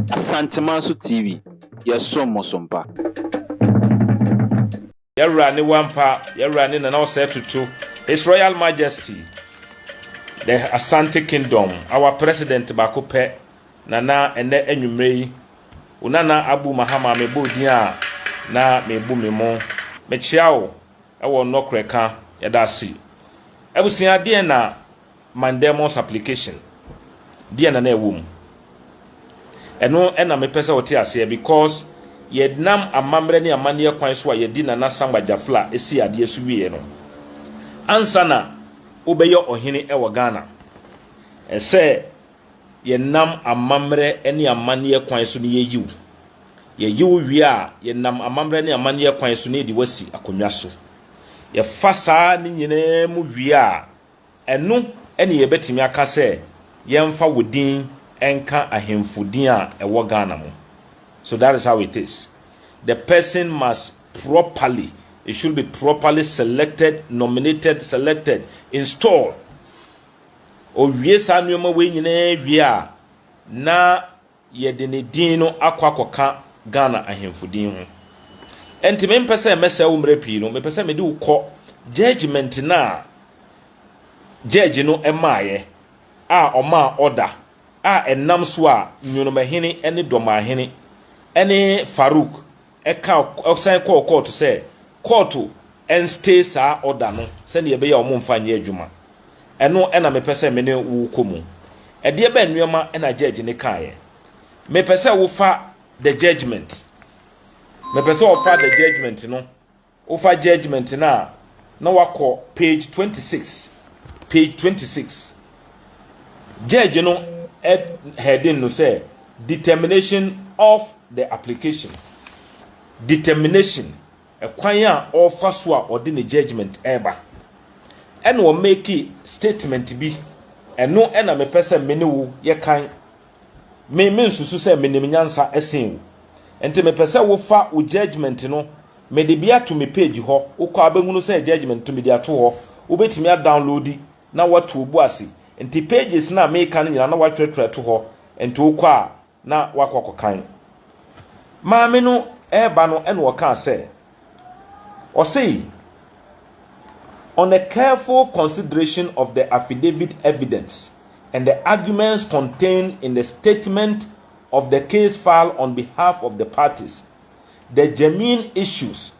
Asantemaso TV, Yasomosompa. Yarani Wampa, Yarani and also to His Royal Majesty, the Asante Kingdom, our President Bakope, Nana and the Enumre, Unana Abu Mahama Mebu Dia, na Mebu Memo, Mechiao, our no creka, Yadasi. I was seeing a DNA Mandemos application, Diana ne womb. And no ena me pesa wote ase because ye nam amamre ne amane kwan so ye di na Samgba Gyafla esi ade so wie no ansa na obeyo ohene e wo Ghana ese ye nam amamre ne amane kwan so ne ye yiwu wie a ye nam amamre ne amane kwan so ne di wasi akonwa so ye fasa ne nyina mu wie a eno ene ye betimi aka se ye mfa wodin enka ahemfudin a ewo Ghana mo. So that is how it is. The person must properly, it should be properly selected, nominated, selected, installed. O wie sa nneoma we nyina wie a na ye de ne din no akwakoka Ghana ahemfudin ho. Enti me mpese mese wo mre pii no me pese me de ukọ judgment na judge no emaye a oma order a enam so a Unifying ene Dormahene ene Farouk eka osan court say court en stay sa order no se ne be ya omo mfa anye adwuma eno ena me pese me ne wo komu e de ba nnuoma ena judge ne kae me pese wo fa the judgment me pese wo fa the judgment no wo fa judgment na wako page 26 judge no heading no say determination of the application. Determination a kwanya offer so a ordinary judgment eba and will make it statement be and no ena me person menu ye kan me susu say me nyansa esen enti me person wo fa wo judgment no me de bia to me page ho wo kwa abehunu say judgment to me de ato ho wo betimi a download na watu obu ase enti pages na me kan nyina na watwetwe to ho enti wo kwa na wakokokan maame no eba no ene wo kan say o say on a careful consideration of the affidavit evidence and the arguments contained in the statement of the case file on behalf of the parties, the genuine issues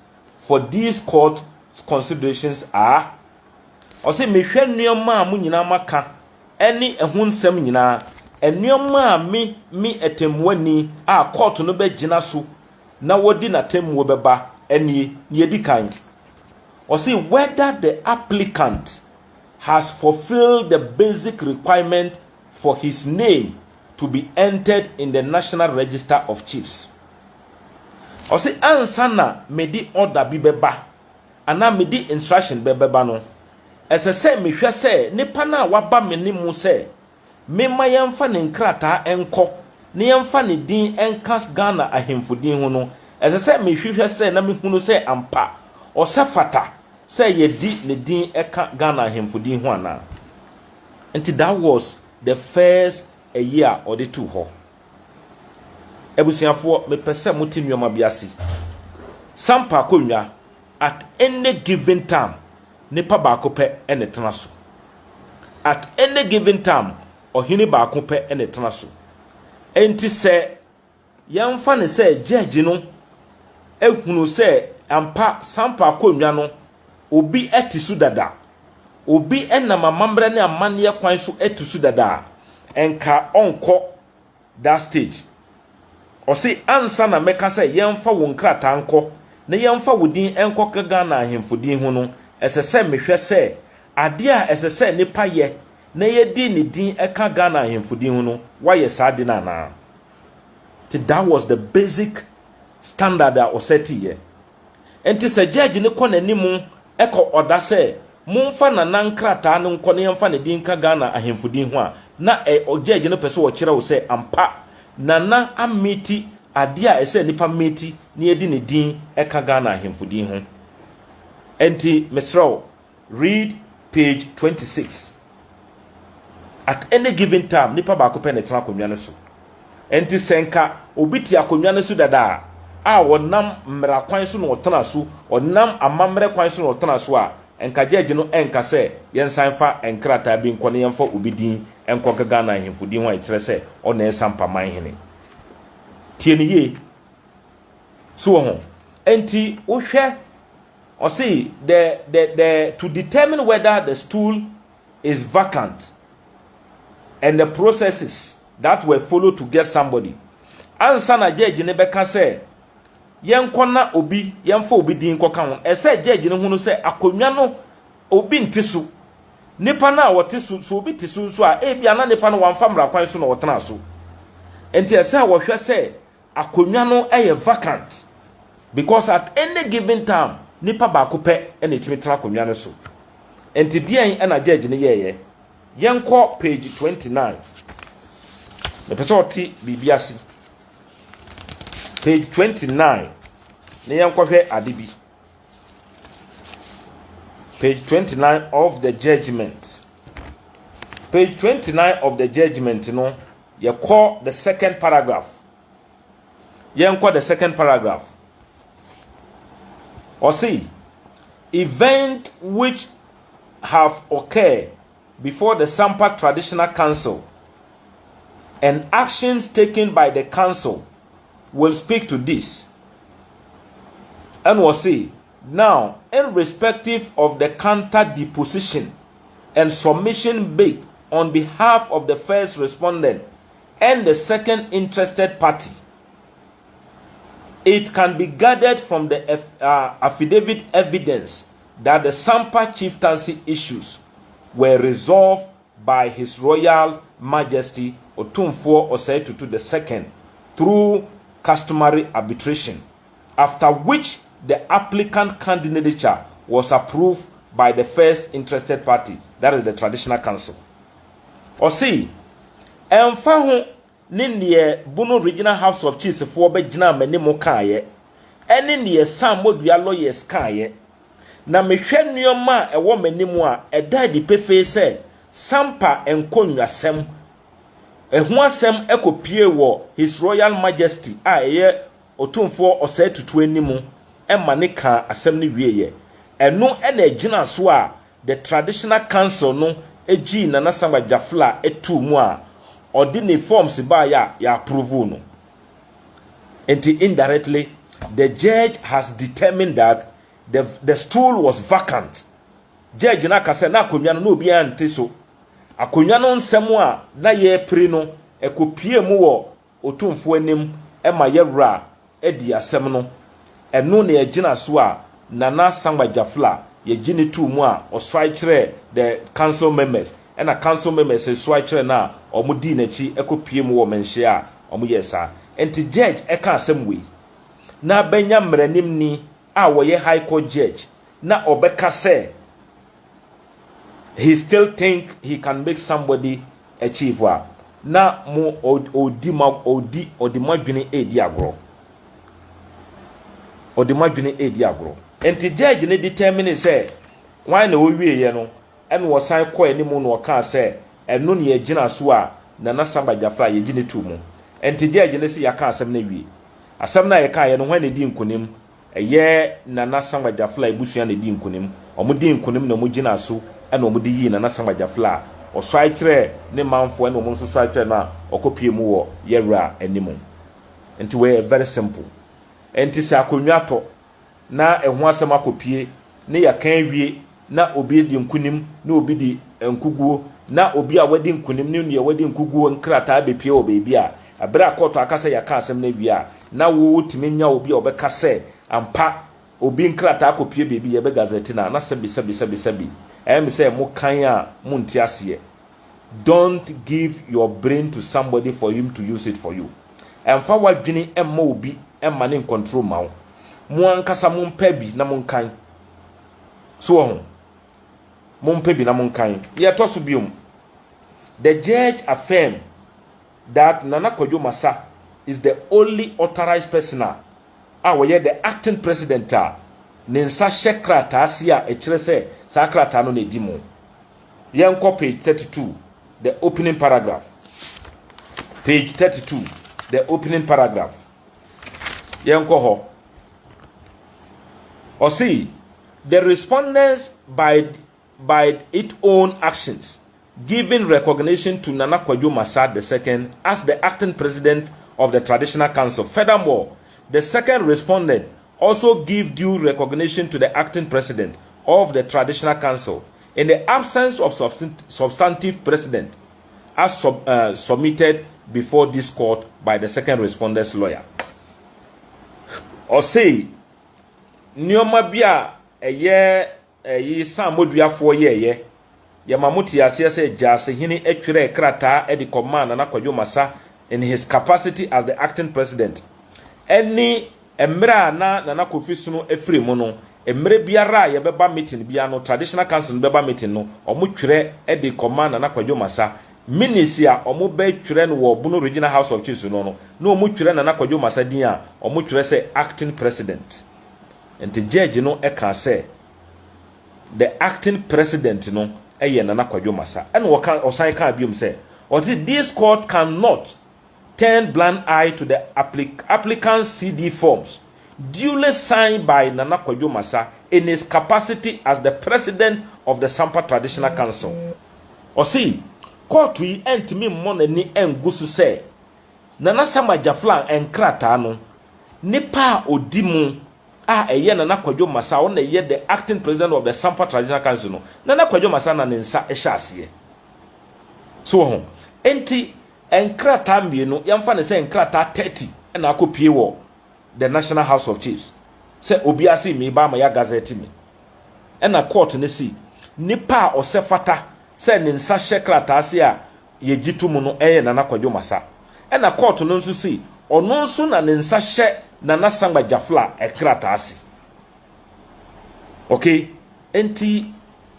for these court considerations are o say me hwe nneoma a munyina maka eni ehunsem nyina enneoma mi etemwani a court no be gina so na wodi na temwo beba eni ye dikan or see whether the applicant has fulfilled the basic requirement for his name to be entered in the National Register of Chiefs. Or see ansana medi order bi beba ana medi instruction beba no ese se me hwe se nipa na waba me ni mu se me ma yemfa ne nkrata enko ne yemfa ne din enkas Ghana ahemfudin ho no ese se me hwehwe se na me hunu se ampa o se fata se ye di ne din eka Ghana ahemfudin ho ana. And that was the first a year or the two ho ebusiafo me pese mutinwoma biase sampa konwa at any given time nipa baako pe ene tena so at any given time ohini baako pe ene tena so enti se yamfa ne se judge no ehunu se ampa sampa konwa no obi etisu dada obi enama mambre ne amane kwan so etisu dada enka onko that stage o se ansa na meka se yamfa wo nkrata anko ne yamfa wodin enko Ghana ahemfudin ho no esese mehwe se ade a esese nipa ye na ye di ni din eka Ghana ahemfudin ho no waye saade na na. That was the basic standard that was set here. Enti se judge ne kɔ nanimu eko oda se mumfa na nankrata ne nkɔ ne yamfa ne din ka Ghana ahemfudin ho a na judge ne pese wo kyerɛ wo se ampa na ameti ade a ese nipa meti ne ye di ne din eka Ghana ahemfudin ho. Enti Mesro, read page 26. at any given time nipa ba ko pe ne tena akonnwa no so enti senka obi ti akonnwa no so dada a wonam mmra kwan so no wotena so onam amamre kwan so no wotena so a enka judge no enka se yensan fa enkrata bi nkone yemfa obi din enko gaga na ahemfudi ho a kire se ona esampa man hene tie ni ye so ho enti wo hwe or see the to determine whether the stool is vacant and the processes that were followed to get somebody ansa na judge ne beka say yenkona obi yemfa obi din koka ho ese judge ne hunu say akonwa no obi ntisu nipa na wotisu so obi tisu so a ebia na nipa no wamfa mra kwan so na wotena so enti ese wo hwe say akonwa no vacant because at any given time nipa ba ko pe ene timi tena akonwa no so enti dian ena judge ne yeye yenko page 29 the person oti bibiasi page 29 ne yenko hwe adibi page 29 of the judgment page 29 of the judgment no you call the second paragraph yenko the second paragraph or see event which have occurred before the Sampa Traditional Council and actions taken by the council will speak to this and will say now irrespective of the counter deposition and submission made on behalf of the first respondent and the second interested party, it can be gathered from the affidavit evidence that the Sampa chieftaincy issues were resolved by His Royal Majesty Otumfuo-Osei-Tutu II through customary arbitration, after which the applicant candidature was approved by the first interested party, that is the Traditional Council. Or see, emfa Nindiye Bono Regional House of Chiefs for Bejina Menimo Kaye, and in the Sam Modia lawyers Kaye. Na mehwe nneoma ewo manimu a eda di pefe se Sampa enkonwa sem ehu asem ekopie wo His Royal Majesty a eye Otumfuo Osei-Tutu animu emma ne ka asem ne wieye eno ena agina so a the Traditional Council no egi na Samgba Gyafla etu mu a odi ne forms ba ya approve no enti indirectly the judge has determined that the stool was vacant. Judge na kase na akonwa no obi ante so. Akonwa no nsem a na ye pri no ekopie mu wo Otumfuo anim e ma yewra edi asem no. Eno na agina so a Nana Samgba Gyafla ye gine tu mu a oswai kire the council members and a council members swai kire na omudi na chi ekopie mu wo menhye a omoyesa. Enti judge e ka asem we. Na benya mranim ni a woye high court judge na obeka say he still think he can make somebody achieve wa na mo odi madwene edi agro enti judge ne determine say why na owie ye no en wo san ko animu no ka say eno ne ye gina so a Nana Samgba Gyafla ye gine tu mu enti judge ne se ya ka asem na wie asem na ye ka ye no hwan ne di nkonim eye Nana Samgba Gyafla ebusua ne di nkonim omudi nkonim na mugina so ena omudi yi Nana Samgba Gyafla oswai kire ne manfo ena omo so swai kire na okopie mu wo yewra animu enti we very simple enti se akonwa to na ehu asem akopie ne ya kan wie na obi di nkonim na obi di nkuguo na obi a wadi nkonim ne ne wadi nkuguo nkrata abepie o beebi a abra court akasa ya ka asem na wie a na wo timenya obi a obeka se ampa obi nkrata akopie beebi ye be Gazetting na sabi em say mo kan a mo nti ase. Don't give your brain to somebody for him to use it for you. Emfa wadwene emma obi emma ne control ma wo. Mo ankasa mo mpa bi na mo kan. So ho. Mo mpa bi na mo kan. Ye to so biom. The judge affirmed that Nana Kwadwo Masa is the only authorized person we the acting president Nensa Shekrata Asia a chire se Sakrata no ne di mu. Yenko page 32 the opening paragraph. Page 32, the opening paragraph. Yankoho. Or see, the respondents by its own actions giving recognition to Nana Kwadwo Masad II as the acting president of the Traditional Council. Furthermore, the second respondent also give due recognition to the acting president of the Traditional Council in the absence of substantive precedent as submitted before this court by the second respondent's lawyer. Or say, Nyoma bia ye Samodua 4 year Yamamuti asese Gyasehene etwere krata e di command Nana Kwadwo Masa in his capacity as the acting president. Any emra na Nana Kofi Sunu efiri mu no, emre biara ye beba meeting bia no Traditional Council beba meeting no, omu twere e di command Nana Kwadwo Masa. Minisia omu be twere no wo Bunu Regional House of Chiefs no omu twere Nana Kwadwo Masa din a omu twere say acting president. Enti judge no e kan say the acting president no Nana Kwadwo Masa. And Osai can be say, or this court cannot turn blind eye to the applicant's CD forms duly signed by Nana Kwadwo Masa in his capacity as the president of the Sampa Traditional Council. Or see, court we ent me money and gusu say Nana Sama Gyafla and Kratano Nipa Odimu. Nana Kwadwo Masa on the acting president of the Sampa Traditional Council no. Nana Kwadwo Masa na nensa ehyasie. So ho. Enti enkrata mbienu yamfa ne se enkrata 30 na akopie wo the National House of Chiefs. Se obiase mi ba ma ya Gazetting me. Na court ne si nipa osefata se nensa hye krata ase a ye gitu mu no Nana Kwadwo Masa. Na court no nso si ono nso na nensa hye Nana Samgba Gyafla ekrata asi. Okay, enti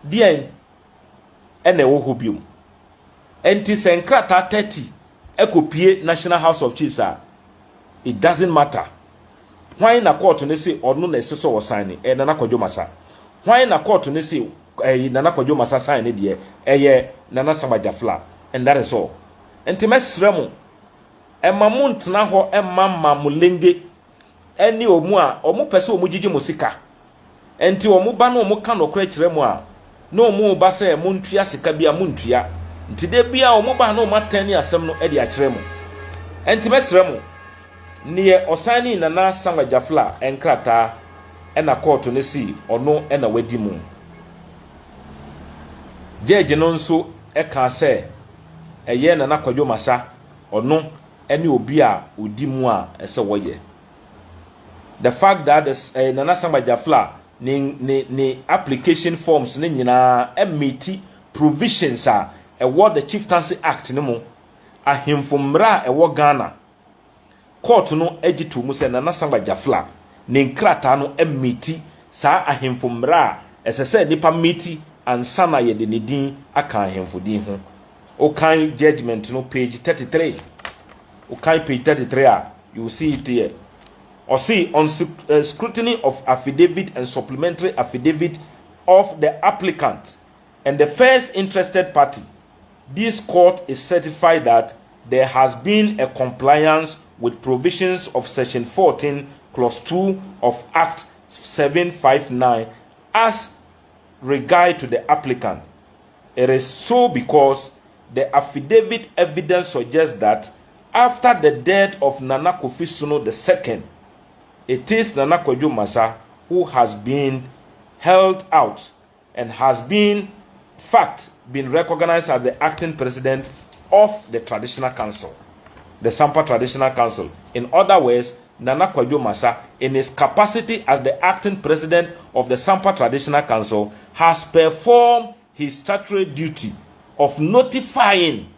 dien ene wo hobium. Enti se enkrata 30 ekopie National House of Chiefs a it doesn't matter. Why na court ne say ono na eseso wo sign Nana Kwadwo Masa. Why na court ne say Nana Kwadwo Masa sign de Nana Samgba Gyafla, and that is all. Enti mesremo emamu ntna ho emma mulenge eni omu a omu pese omu jiji musika enti omu ba no omu ka no kra kire mu a no omu ba se mu ntua sika bia mu ntua nti de bia omu ba no matani asem no e de a kire mu enti mesre mu ne osani Nana Samgba Gyafla enkrata na court ne si ono na wadi mu judge no nso e ka se Nana Kwadwo Masa ono eni obi a odi mu a ese woye. The fact that the Nana Samgba Gyafla ni application forms ni nyina emiti provisions a what the Chieftaincy Act ni mo ahemfomra ewo Ghana court no egitu mu se Nana Samgba Gyafla ni nkrata no emiti sa ahemfomra esese nipa miti ansana ye de nedin aka ahemfodin ho. O kan judgment no page 33. O kan page 33 you will see it here. Or see, on scrutiny of affidavit and supplementary affidavit of the applicant and the first interested party, this court is certified that there has been a compliance with provisions of Section 14, Clause 2 of Act 759 as regard to the applicant. It is so because the affidavit evidence suggests that after the death of Nana Kofi Sunu II, it is Nana Kwadwo Masa who has been held out and has been recognized as the acting president of the Traditional Council, the Sampa Traditional Council. In other words, Nana Kwadwo Masa, in his capacity as the acting president of the Sampa Traditional Council, has performed his statutory duty of notifying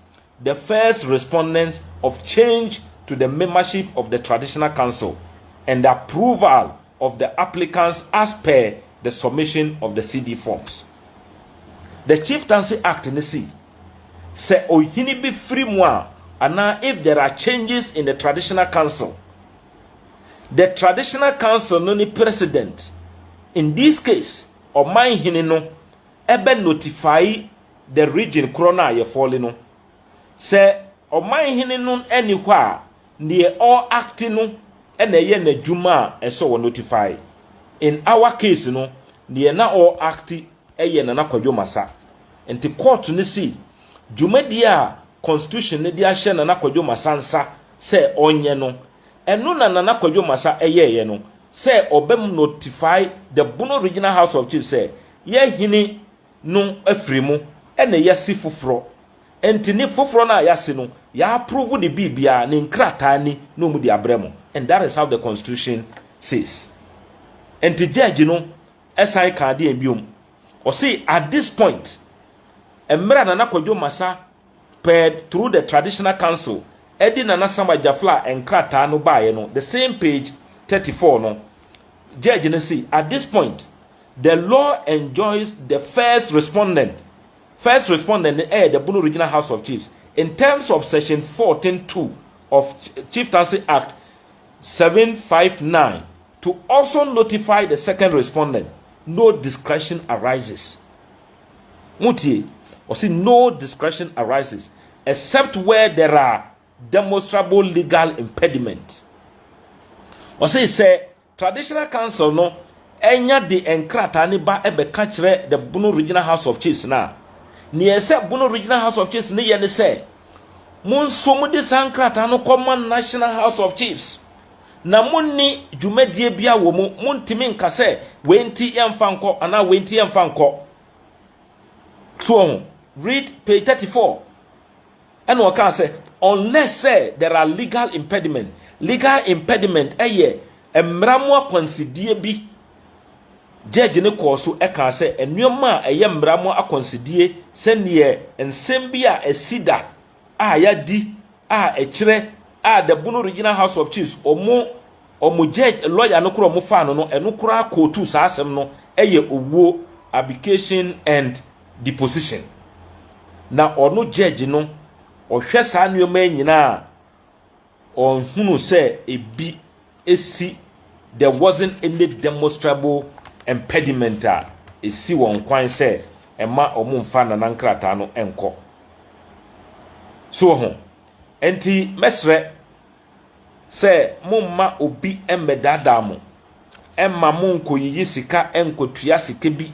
the first respondents of change to the membership of the Traditional Council and the approval of the applicants as per the submission of the CD forms. The Chieftaincy Act in the sea say ohini be free moi, and now if there are changes in the Traditional Council, the Traditional Council no ni president. In this case, or my hini no ebe notify the region corona ye falling no se oman hene no eni hɔ a ne all act no ena ye na dwuma a eso wo notify. In our case no ne na all act eye na nakwadwo masa. Enti court ne si dwumadi a constitution ne di ahye na nakwadwo masa nsa se onye no eno na nakwadwo masa eye no se obem notify the Bono Regional House of Chiefs say ye hini no afrimu ena yesi foforo. Enti ni foforo na yasi no ya approve the bibia ne nkrata ni no mu di abremo. And that is how the constitution says. Enti judge no esai ka de biom or say at this point emra na nakwadwo masa paid through the traditional council edi na Samgba Gyafla enkrata no baaye no the same page 34 no judge no say at this point the law enjoys the first respondent the Bono Regional House of Chiefs in terms of section 14.2 of Chieftaincy Act 759 to also notify the second respondent. No discretion arises. Mutie, or see no discretion arises except where there are demonstrable legal impediment. Or say traditional council no enya de enkrata ni ba ebe kachre the Bono Regional House of Chiefs na. Ni ese Bono Regional House of Chiefs ni ye ne se mun so mu de sankrata no common National House of Chiefs. Na munni dwumadie bia wo mu muntimi nka se wenti yemfa nko ana wenti yemfa nko. So read page 34 and we can say unless say there are legal impediment eye emramo akonsidie bi judge ne ko so e kan say enuoma eye emramo akonsidie se ne ensem bi a esida a ya di a ekire a the Bono Regional House of Chiefs omo judge lawyer no kro mo fa no eno kra kotu sa asem no eye owo abdication and deposition. Na ono judge no ohwe sa nuoma nyina on hunu say ebi esi there wasn't any demonstrable impediment esi won kwan say ema omo mfa na nankrata no enko. So ho enti mesre say mumma obi embedada mo emma monko yiyi sika enkotua sika bi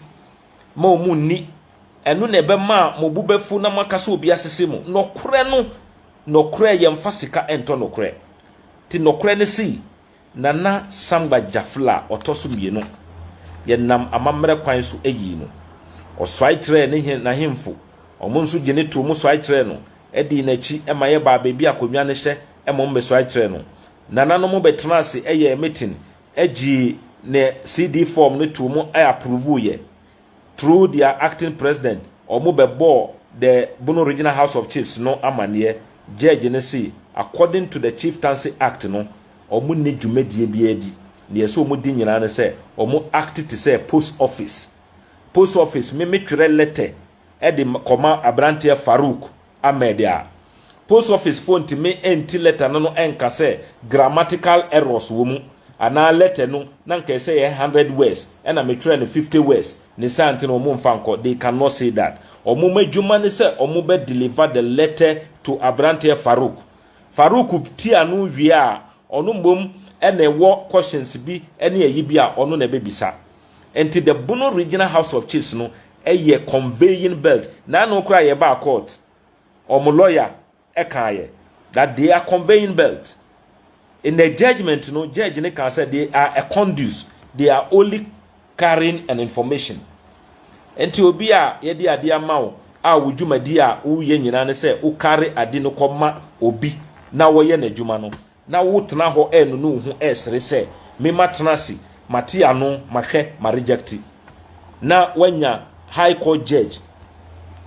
ma omunni enu na ebe ma mo bubefu na makasa obi asese mo nokre yemfa sika ento nokre ti nokre ne si nana Samgba Gyafla otoso mienu ye nam amamre kwan so eyi no oswai tre ne na hemfo omonso gene to mo swai tre no edi na chi ema ye ba bebi akonwa ne hye emo mbe swai tre no nana no mo betena ase eye meeting egi ne CD form ne to mo approve ye through their acting president or mo be bo the Bono Regional House of Chiefs no amane judge ne say according to the Chieftaincy Act no omo ne dwumadie bi adi ne so omo di nyina ne say omo act to say post office me twere letter e de koma abrante Farouk Amedia post office phone ti me enti letter no enka say grammatical errors wo mu ana letter no na nka say 100 words and me twere no 50 words ni santi no omo mfa nko. They cannot say that. Omo madwuma ne say omo be deliver the letter to abrante Farouk ti anu wie a ono mbom ene wo questions bi ene ayi bi a ono na bebisa. Enti the Bono Regional House of Chiefs no eye conveying belt na no kra ye ba court omo lawyer ekaye that they are conveying belt. In the judgment no judge ne can say they are a conduit, they are only carrying an information. Enti obi a ye di ade amawo a wudwumadi a wo ye nyina ne say wo carry ade no koma obi na wo ye na dwuma no na wo tena ho enu no hu esre say me matena si matia no mahwe ma reject na wanya high court judge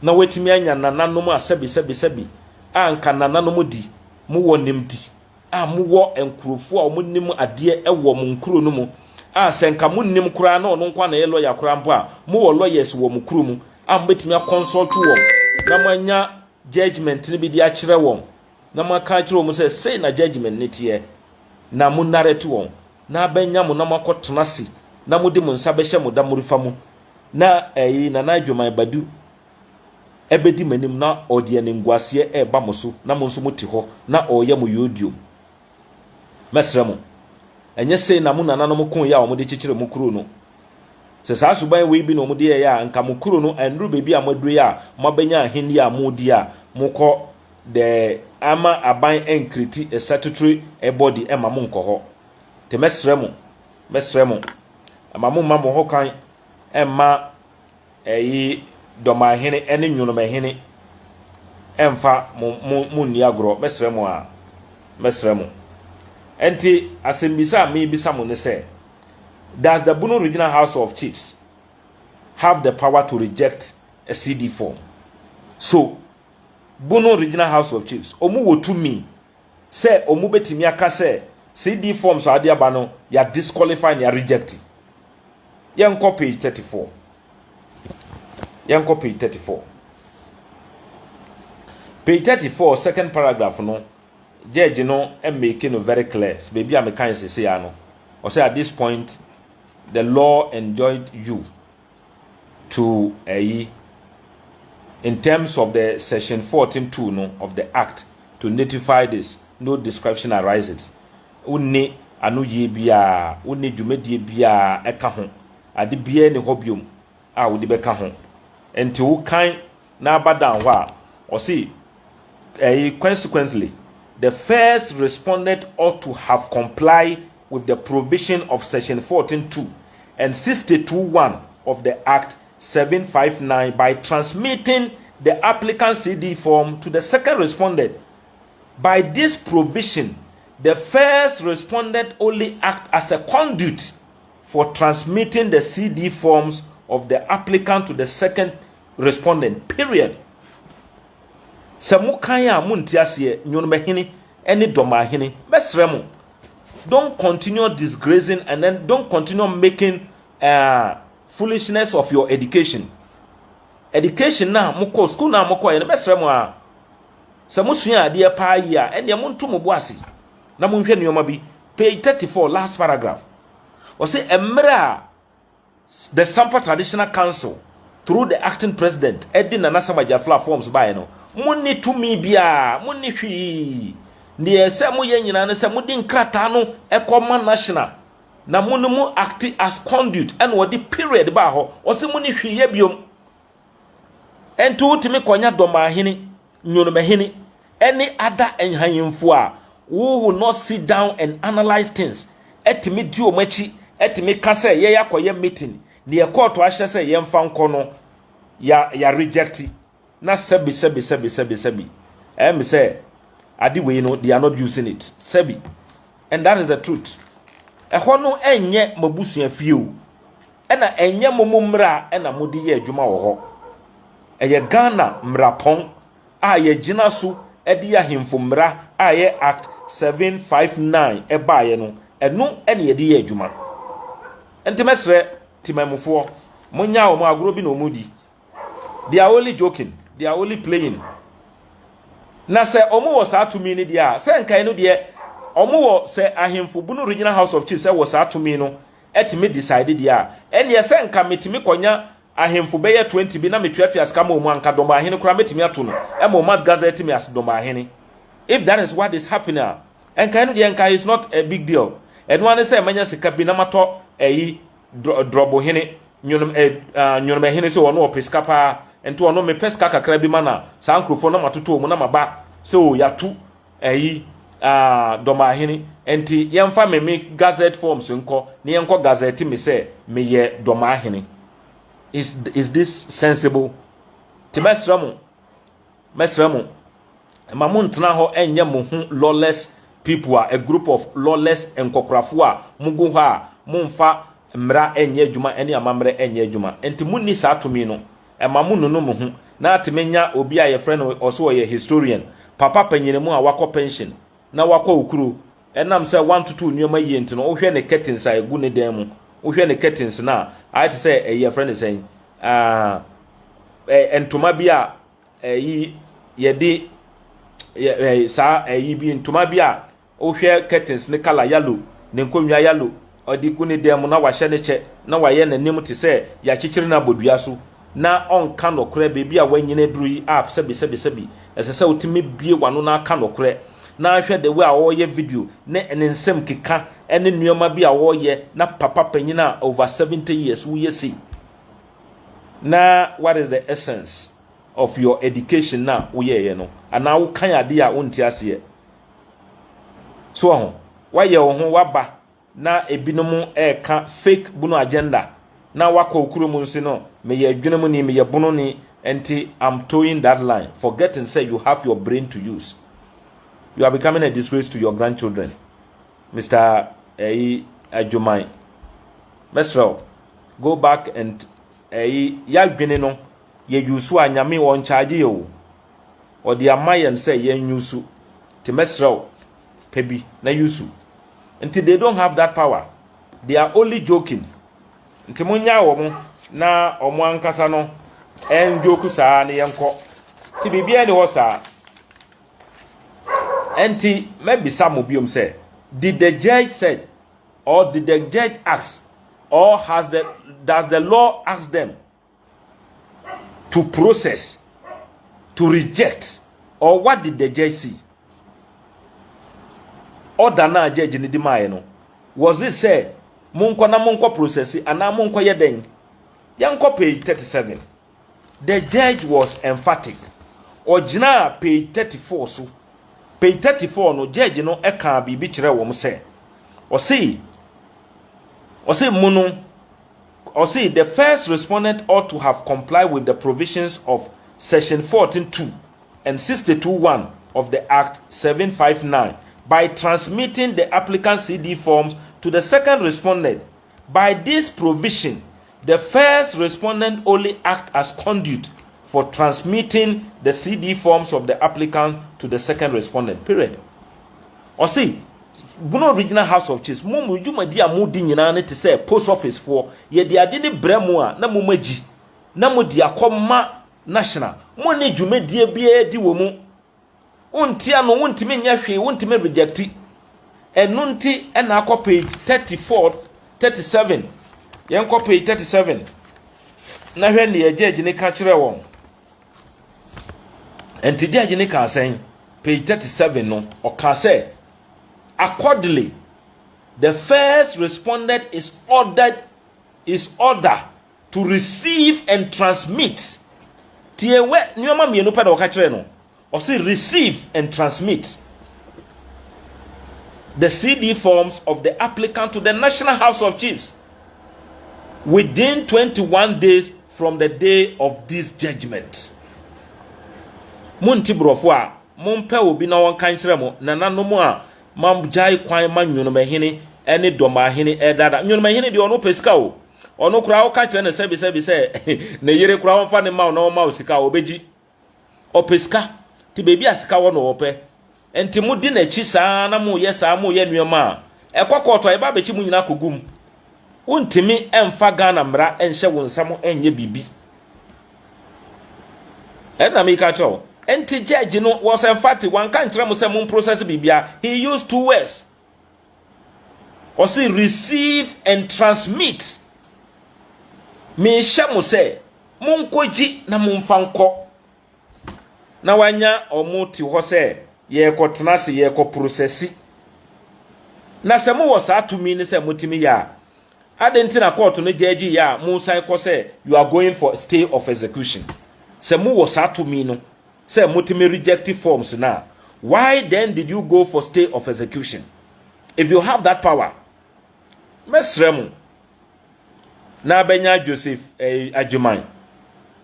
na wetimi anya nananom asebi anka nananom di mu wo nimdi a mu wo enkurofo a mu nim ade e wo mu nkuro no mu a senka mu nim kura na ono nkwa na ye lawyer kura mpo a mu wo lawyers wo mu kuro mu a mbetimi consult wo na manya judgment ni bi di a kire wo na maka kire wo say na judgment ne tie na mu narrate wo na benya mu na makotena si na mu di mu nsa behye mu da murifa mu na na adwoman badu ebedi manim na odi enengwase eba moso na mo nso muti ho na oye mo yodium mesremo enye sei na mo nananom kon ya o mo de chichire mo kuro no se saa suban we bi no mo de ya nka mo kuro no enru bebi a moduru ya mo benya aheni a mo di a mo kọ the ama aban enkriti a statutory body ema mo nkọ ho te mesremo ama mo ma mo ho kan emma eyi Dormahene ene Unifying emfa mo ni agro mesremo enti asembisa me bisa mo ne say does the Bono Regional House of Chiefs have the power to reject a CD form? So Bono Regional House of Chiefs omu wotumi say omu betimi aka say CD forms ade aba no ya disqualify ya reject yanko page 34 page 34 second paragraph no judge no make no very clear so baby am kan say ya no or say at this point the law enjoined you to in terms of the section 14.2 no of the act to notify this no description arises unni anu ye bia unni dwumedie bia eka ho ade bia ne hobium a wo de beka ho enti wo kan na abadan ho a o see consequently the first respondent ought to have complied with the provision of section 14.2 and 62.1 of the act 759 by transmitting the applicant CD form to the second respondent. By this provision, the first respondent only act as a conduit for transmitting the CD forms of the applicant to the second respondent. Period. Samukaya muntiasie Unifying any Dormahene mesremo. Don't continue disgracing and then don't continue making foolishness of your education. Education na moko school na moko ye mesremo a samusua ade pa yi a ene monto mo boase na monhwe nioma bi page 34 last paragraph or say emra the Sampa Traditional Council through the acting president Eddie Nana Gyafla forms by no munni tumi bia munni hwi ne se mo ye nyina ne se mo din krata no ekoma national na munumu act as conduit and what the period ba ho o se munni hwi ye biom ento utimi konya Dormahene Unifying any other enhanyimfo a who will not sit down and analyze things etimi di o machi etimi ka say ye yakoye meeting ne court ahye say ye mfa nko no ya reject na sebi me say adi we no they are not using it sebi and that is the truth ehwo no enye mabusua fie o ena enye momumra ena modi ye adwuma wo ho eye Ghana mrapon a ye gina so edi ya himfumra a ye act 759 eba ye no eno ene ye di ye adwuma entemesre timamufo munya wo ma agro bi no mudi they are only joking they are only playing na se omo wo sa atumi ni dia se nkan no de omo wo se ahemfo Bono Regional House of Chiefs se wo sa atumi no etimi decide dia ene ye se nka metimi konya ahemfo be ye 20 bi na metuatua ska ma omu anka Dormahene kura metimi ato no e ma mat Gazetting as Dormahene. If that is what is happening and kind of the is not a big deal and one say manya sika bi na mato Dormahene Unifying se wono opeska pa ento wono me peska kakra bi mana sa nkrofo na matoto mu na maba so ya tu Dormahene enti yemfa me Gazette forms nko ne yenko Gazette me say me ye Dormahene. Is this sensible? Timesramo mamuntna ho enye mo hu lawless people a group of lawless enkokrafo a mugu ho a mumfa mra enye adwuma ene amamre enye adwuma enti munni sa atomi no mamunno no mo hu na atemenya obi a ye friend also ye historian papa panyinemu a wako pension na wako okuru enam se 1 to 2 nyoma yi enti no ohwe ne curtains a egu ne dan mu ohwe ne curtains na I to say ye friend is saying entoma bia yedi sa bi ntoma bia ohwe curtains ne color yellow ne nkonwa yellow odi ku ne dem na wahye ne che na waye nanim te se ya chichiri na bodua so na on ka nokore bebi a wanyine duru yi app sebi esese utimi bie wano na ka nokore na hwe the way a wo ye video ne ensem keka ene nneoma bi a wo ye na papa panyina over 70 years wo ye see. Na what is the essence of your education na wo ye no ana wo kan ade a wonti ase so ho wa ye wo ho waba na ebinom ka fake bunu agenda na wako okuro mu nsi no me ye adwene mu ni me ye bunu ni enti I'm towing that line, forgetting say you have your brain to use. You are becoming a disgrace to your grandchildren, Mr. Ajumai. Mesro, go back and ya adwene no ye use anyame won charge you or the amayan say ye use to mesro pebi na use until they don't have that power. They are only joking. Nti munya wo mu na omo ankasa no en joku saa ne yenko ti bibia ne wo saa enti maybe some obiom say did the judge said or did the judge ask or does the law ask them to process, to reject, or what did the judge see? Order na judge ni di mae no was it say munko na munko process ana munko yeden yanko page 37. The judge was emphatic. Ojina page 34 so page 34 no judge no eka bibi kire wo say o see munu or see the first respondent ought to have complied with the provisions of section 14.2 and 62.1 of the Act 759 by transmitting the applicant CD forms to the second respondent. By this provision, the first respondent only act as conduit for transmitting the CD forms of the applicant to the second respondent. Period. Or see, Buno Regional House of Chiefs, Mumu Jumadi Amudi Nina to say post office for ye the adini bremua na mumeji na mudi akoma national money jume die bie di womu untia no wuntime nya hwe wuntime rejecti enunti ena akọ page 34 37 yen kọ page 37 na hwe ne judge ne ka kire won enti judge ne ka sen page 37 no o ka say accordingly the first respondent is ordered to receive and transmit tiewe nyoma mienu pa da o ka kire no or say receive and transmit the CD forms of the applicant to the National House of Chiefs within 21 days from the day of this judgment. Munti brofo a mompe obi na won kan kire mo nananom a mam jai kwan ma Unifying ene Dormahene edada Unifying de ono pesika o ono kura o ka kire na sebi se na yere kura won fa ne ma na o ma o sika obeji o pesika ti bebi asika wo no ope enti mudi na chi saa na mu ye saa mu ye nneoma ekwakoto e ba bechi mu nyina kogum untimi emfa Ghana mra enhye wonsam enye bibi na me ka cho enti judge no was emphatic one kan kire mo se mu process bibia he used two words or say receive and transmit me hye mo se munkoji na mumfanko na wanya omuti ho se ye ko tenase ye ko processi na se mo wo sa atumi ni se mutimi ya adenti na court no judge ya mu sai ko se you are going for stay of execution se mo wo sa atumi no se mutimi reject forms na why then did you go for stay of execution if you have that power mesremu na benya Joseph Ajuman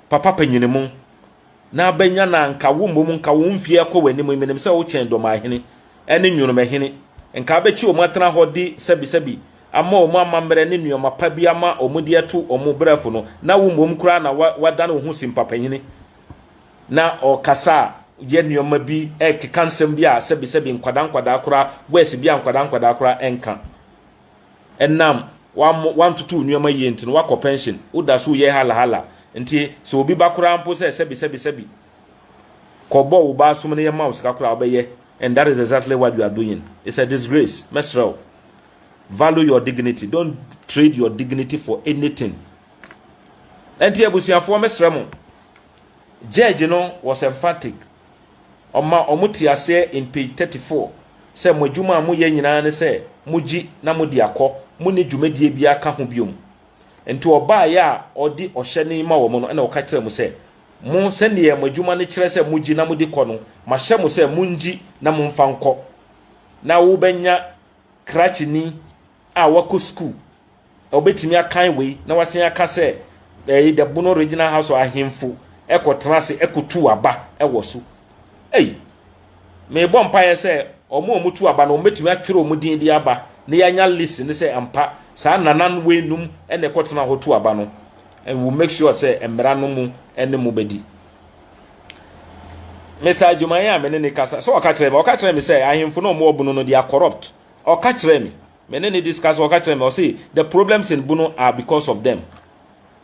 papa panyinimu na benya na nka wo mbom nka wo mfie ko wani mu menim se wo chen Dormahene ene Unifying nka bechi o matena hodi sebi ama o mamambre ne nuoma pa bi ama o mudi etu o mu brefo no na wo mbom kura na wada no hu simpapanyini na o kasa ye nuoma bi kekansem bi a sebi nkwadan kura wesi bi nkwadan kura enka enam 1 to 2 nuoma yenti no wakọ pension uda so ye hala nti so obi bakura mpo se sebi kobo wo ba sum ne mouse kakura obeye and that is exactly what you are doing. It's a disgrace. Mesro, value your dignity. Don't trade your dignity for anything. enti abusiafo mesremo judge no was emphatic omuti ase in page 34 say mo dwuma mo ye nyina ne say muji na mo di akọ mo ne dwumadie bia ka ho biom enti oba ya odi ohye ne ma wo mo no na o ka kire mo say mo se ne mo dwuma ne kire say muji na mo di kọ no ma hye mo say munji na mo mfa nkọ na wo benya krachini a wako school obetimi akan we na wasen aka say the Bono original house of ahemfo ekotrase ekotu aba ewoso me bom paye say omutu aba no metumi atwere omudin di aba ne yanya list ne say ampa sa nanan we num ene ekotena hotu aba no, and we will make sure say emra no mu ene mu bedi. Mr. Jumaya me ne kasa so oka kire me say ahemfo no mo obuno no they are corrupt. Oka kire me ne discuss oka kire me o say the problems in Bono are because of them.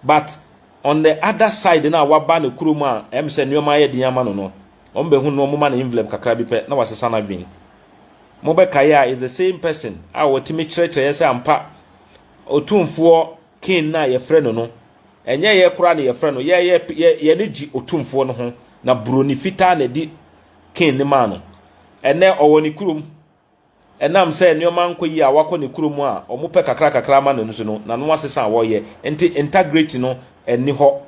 But on the other side na waba ne kurom a em se nneoma ye diama no ombe hu no moma na envelope kakra bi pe na wasesa na dwen mo be kaya is the same person a wotimi kyerɛkyerɛ ye se ampa otumfo kin na ye frɛ no enye ye kura na ye frɛ no ye ne gi otumfo no ho na broni fita na di kin ne ma no ene owo ne kurom enam se nneoma nkoyi a wakɔ ne kurom a omope kakra ma no so no na no wasesa wo ye enti integrity no eni ho.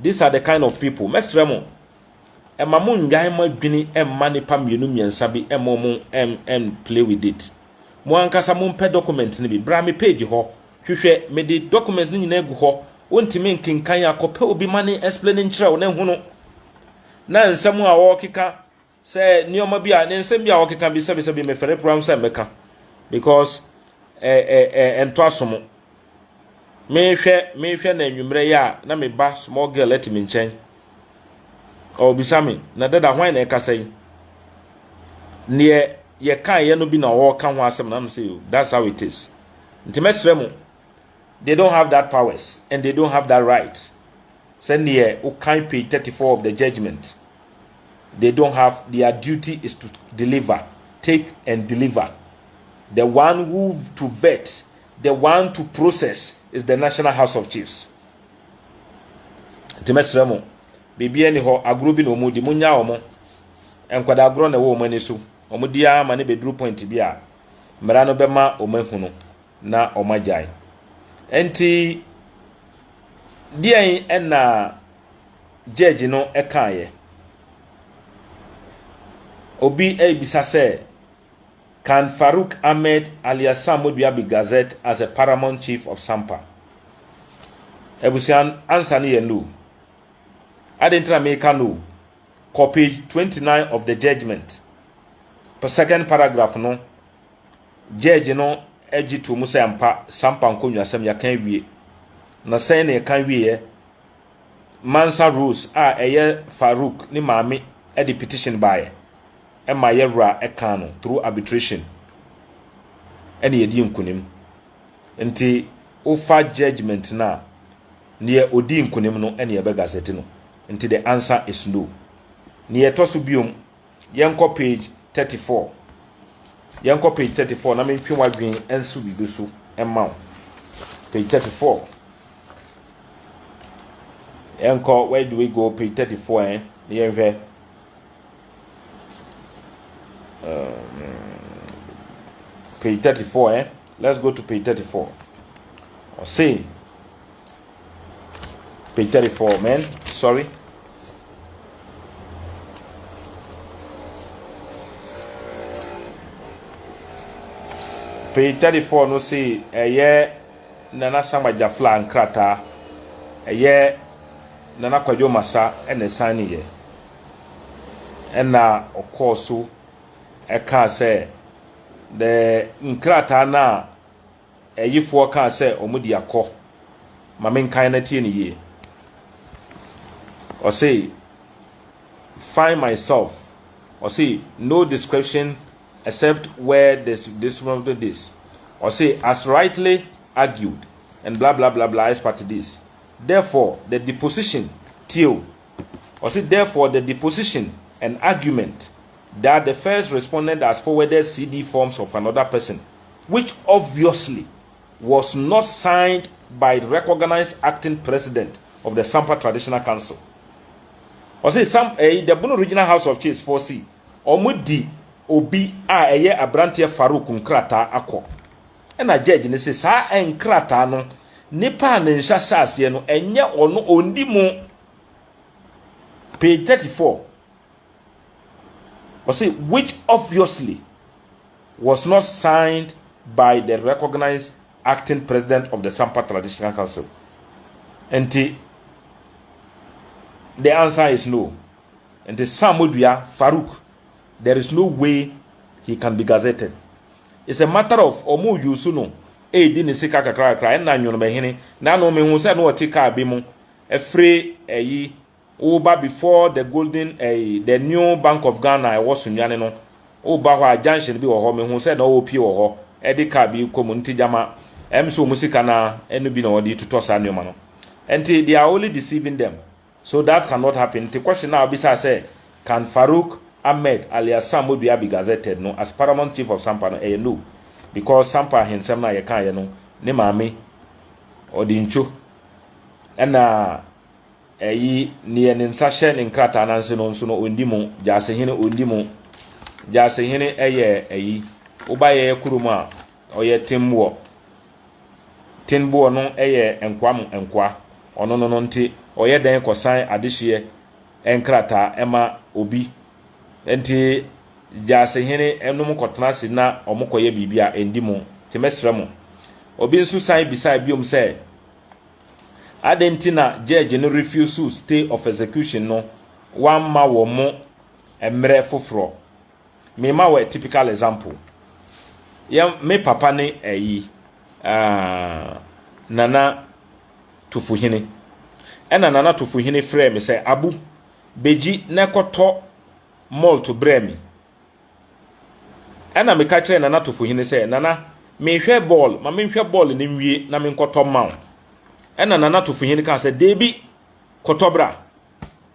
These are the kind of people mesremo ema mo ndwan ma dwini emma ne pa mienu miensa bi emo play with it. Mo ankasa mo mpe document ne bi bra me page ho hwehwe me di documents ni nyina egu ho wontimi nkinkan akope obi mane explaining kire wo ne hu no na nsem a wo keka say nioma bi a ne nsem bi a wo keka bi se me fere program say meka because ento asomo me hwe na nwumre ya na me ba small girl let me nchen o bisami na dada hwan na ekasai ne ye kan ye no bi na wo kan ho asem na no say that's how it is. Ntimesremo they don't have that powers and they don't have that right. Send here who can page 34 of the judgment. They don't have, their duty is to deliver, take and deliver. The one who to vet, the one to process is the National House of Chiefs. Ntimesremo bibi eni ho agro bi no mu di munya omo enkwada agro na wo mani so omo dia ma ne bedru point bi a mra no bema omahunu na omajai enti dia ena judge no ekaye obi ebisa se can Farouk Ahmed alias Samgba be gazetted as a paramount chief of Sampa? Ebusian answer ni no. I didn't make a no. Page 29 of the judgment. Per second paragraph no. Judge no eji to musa ampa Sampa nkonwa asem ya kan wie. Na say na kan wie Mansa rules eye Farouk ni maame e the petition by Emma yewra ekano through arbitration. Ene yedi nkunim. Nti ofa judgment na near odi nkunim no ene yebe gazette no. Nti the answer is no. Near tosu biom yenko page 34. Yenko page 34 na me twa wadwen enso bi so emma. Page 34. Yenko, where do we go? Page 34 near here. Page 34 let's go to page 34. Or say page 34 man, sorry. Page 34 no say nana Samgba Gyafla nkrata nana kwadwo masa ene sani ye ena okoso eka say the nkrata na eyifo ka say omudi akọ mamen kan na tie ni ye or say find myself or say no description except where this or say as rightly argued and blah blah blah blah as part of this. Therefore the deposition till or say therefore the deposition and argument that the first respondent has forwarded CD forms of another person, which obviously was not signed by the recognized acting president of the Sampa Traditional Council. Or say the Bono Regional House of Chiefs 4C. Omudi obi a eye abrantie Farouk nkrata akọ. And a judge ne say sa enkrata no nipa ne nhya sase no enye ono ondi mu. Page 34. Or say which obviously was not signed by the recognized acting president of the Sampa Traditional Council. And the answer is no. And the Samudria Farouk, there is no way he can be gazetted. It's a matter of omu yusuno. Didn't see kaka cry and nan yon behini. Nano me who said no tika bimu. A free Uba before the golden the new Bank of Ghana I was in Yanino. Uba wa junction be or home who said no pure or Edika be community jama. So musikana enu bi no to toss anymano. And they are only deceiving them. So that cannot happen. The question now be say, can Farouk Ahmed alias Sam be gazetted no as paramount chief of Sampa no? No. Because Sampa himself na yekan no ne maame odincho. And ni en nsa hye nkrata nanse no nso no ondimo Gyasehene ondimo Gyasehene oba ye kurum a oye timwo no enkwa ono no nti oye den kosan adehye enkrata ema obi enti Gyasehene enum kotena si na omokoye bibia endimo temesremo obi nso san bisa biom se adentina judge no refuse to stay of execution no one ma wo mo emre foforo me ma we typical example me papa ne Nana Tufuhene ena Nana Tufuhene frɛ me sɛ abu beji na kɔtɔ mall to bremi ena me ka kyerɛ Nana Tufuhene sɛ nana me hwɛ ball ma me hwɛ ball ne nwie na me nkɔtɔ maw ena Nana Tufuhene ka sɛ debi kɔtɔ bra.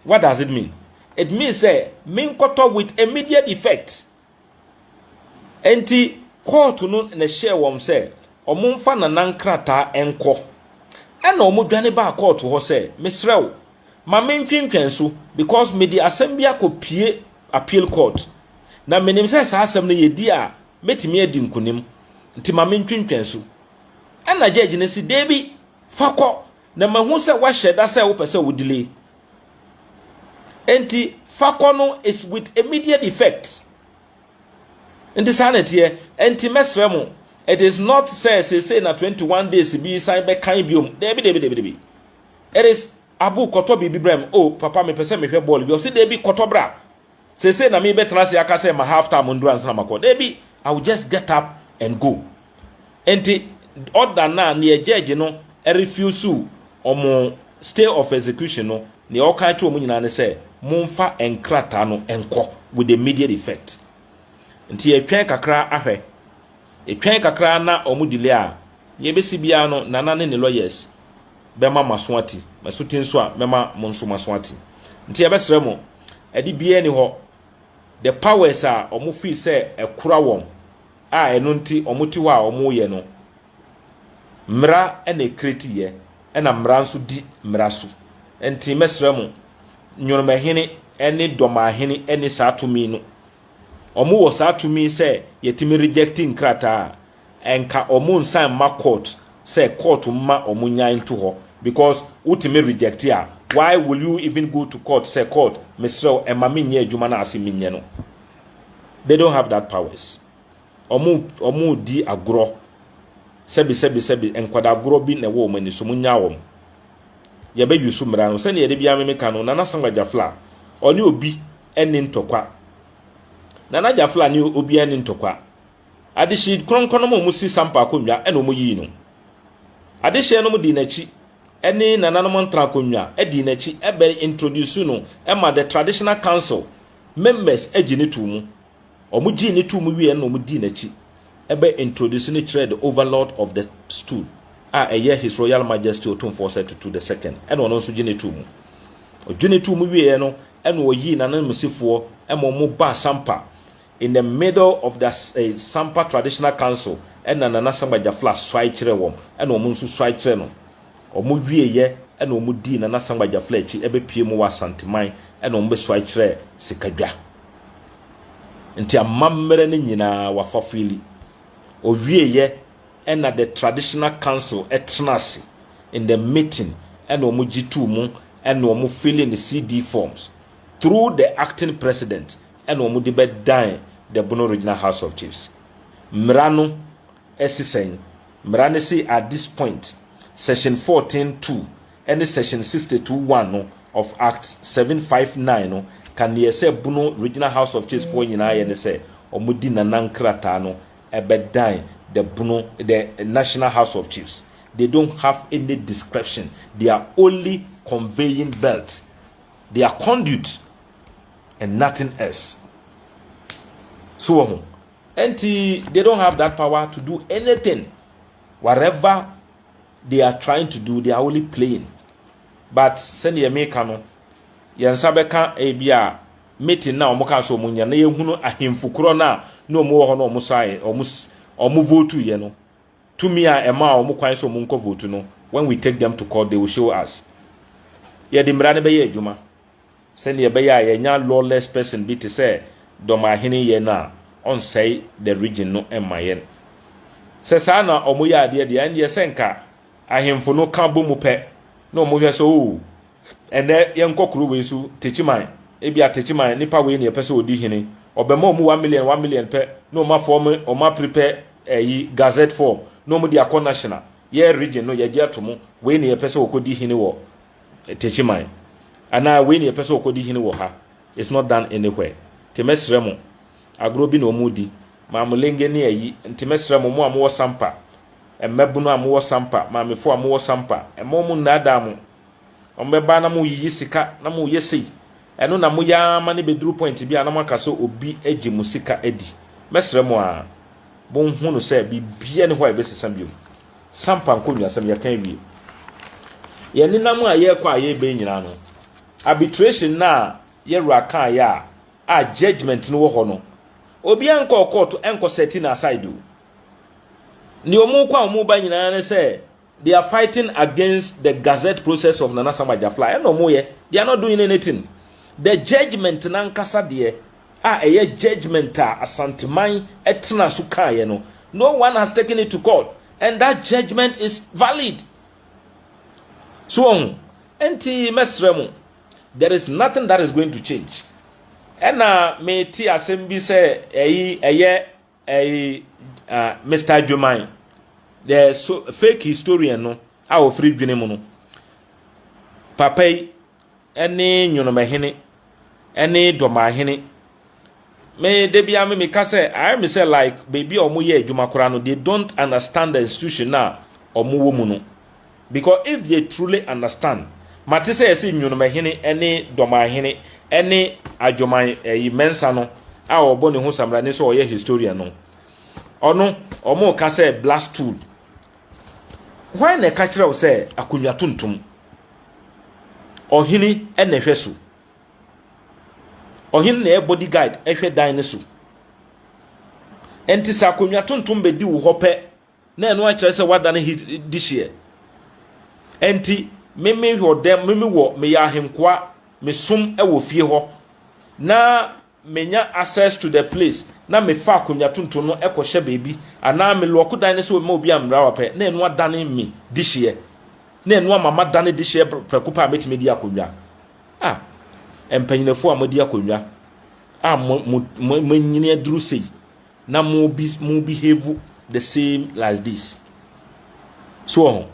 What does it mean? It means say me nkɔtɔ with immediate effect enti court no na share wom sɛ omumfa na nankrata enko ena omudwane ba court ho se misrew ma mentwentwen so because me di assembly akopie appeal court na menim se sa asem no yedi a metimi adi nkunim nti ma mentwentwen so ena judge ne si debi fakọ na mahu se wa hyeda se wo pese wo delay enti fakọ no is with immediate effect nti sanete enti mesremo. It is not say na 21 days be cyber kind biom. Debi. It is abu koto bibi brem. Oh, papa me pese me hwe ball bi. O se debi koto bra. Say na me betra se aka say ma half time endurance na makọ. Debi, I will just get up and go. Enti order na na judge no refuse omo stay of execution no. Ni o kan to omo nyina ne say momfa enkrata no enko with immediate effect. Enti etwen kakra ahwe. Etwen kakra na omudile a ye besi bia no nana ne lawyers bema maswati masutin so a mema monso maswati nti ebesre mo edi bia ni ho the powers a omufi se ekura won a eno nti omuti wa omuye no mra ene kreti ye ena mra nso di mra so nti mesre mo Dormahene ene Dormahene ene satumi no omu wo satumi se yetimi rejecting krata enka omu nsan ma court say court ma omu nyan to ho because ultimi reject ya why will you even go to court say court Mr. Emma nye adwuma na ase minye no they don't have that powers omu di agro sebi enkwada agro bi na wo mani so munya wo ye be yusu mra no se ne ye de bia me ka no na Samgba Gyafla oni obi eni ntokwa na Gyafla ni obi eni ntokwa adeshi kronkono mo musi sampa akonwa ena omo yi no adehye no mo di nachi eni nananom ntra akonwa edi nachi ebe introduce no ema the traditional council members agini tumu omo gi ni tumu wie na omo di nachi ebe introduce ni kire the overlord of the stool eye his royal majesty Otumfuo Osei the second ena ono nso gi ni tumu ogini tumu wie no ena oyi nananom musifo ema omo ba sampa in the middle of the Sampa Traditional Council and Nana Samgba Gyafla swai kire wom and omo nso swai kire no omo wie ye ena omu di na Samgba Gyafla echi ebepie mu wa Santeman ena omu beso akire sikadwa nti amammere ne nyina wafafili owieye ena the traditional council etnasi in the meeting ena omu jitu mu ena omu filling the CD forms through the acting president ena omu de bedan the Bono Regional House of Chiefs mrano esisen mrane si at this point section 14.2 and section 62.1 of Act 759 can ye say Bono Regional House of Chiefs for nyina ye ne say omudi nanankrata no ebedan the Bono the National House of Chiefs. They don't have any description. They are only conveying belt. They are conduit and nothing else. So and they don't have that power to do anything. Whatever they are trying to do, they are only playing. But send the Americano, Yansabeka Abia meeting now, Mokaso Munya, Nehuno, a him Fukrona, no more no Musai, or move vote to Yeno. To me, a ma or Mukaiso Munko vote no. When we take them to court, they will show us. Ye the Mrane Baye Juma. Send the Baye, a young lawless person be to say, Dormahene Yena, on say the region no Mayen. Sesana or Muya dear the Andia Senka, I him for no cambo mupe, no Muya so. And there young cockru so teach mine. Ebi a teach mine, nipa way near person di hine, or be more 1 million pe, no ma form or ma prepare a gazette form, no more the national. Ye region no ye jatumu, way near person who di hine wo teach mine. And now way near person who di hine wo ha. It's not done anywhere. Temes remo, agrobi no mudi, mamulenge ni ayi, temes remo mo amuwa sampa, emmebuno amuwa sampa, mamifo amuwa sampa, emomu nadamu, ombeba na mu yisika, na mu yesi, eno na mu ya mani bedru point bi anama kaso obi eji musika edi. Mesremo a, bon hunu se bibia ni hwa ebesi sambio. Sampa nkonyu asam ya kan wi. Ye ni namu a ye kwa ye be nyina no. Arbitration na ye raka ya a judgment no wo ho no. Obi anko court enko setting aside o. Ni omu kwa omu ba nyina ne say they are fighting against the gazette process of Nana Samgba Gyafla. No mo ye. They are not doing anything. The judgment na nkasa de a judgment a Santeman etna suka ye no. No one has taken it to court and that judgment is valid. So enti mesremu there is nothing that is going to change. And me ti assembly say Mr. Jomai, the fake historian no our free dwene no papa ene Unifying ene Dormahene me debia me ka say I me say like baby omo ye adwuma kora no they don't understand the institution now omo wo mu no because if they truly understand mate say say Unifying ene Dormahene ene adwoman mensa no a obo ne ho samra ne so oye historian no ono omo ka say blast tool why na ka kire o say akonwa tuntum ohini ene hweso ohini na bodyguard ehwe dan ne so enti sa akonwa tuntum be di wo hope na eno a kire say wada ne this year enti meme ho dem meme wo me ya hemkoa me sum e wo fie ho na menya access to the place na me fa akonwa tuntum no ekohye baby ana me loku dan ne so me obi amra wape na eno adane me this year na enu mama dane de hye prekupa metime di akonwa empanyinefo amodi akonwa manyini aduru sei na mo behave the same like this so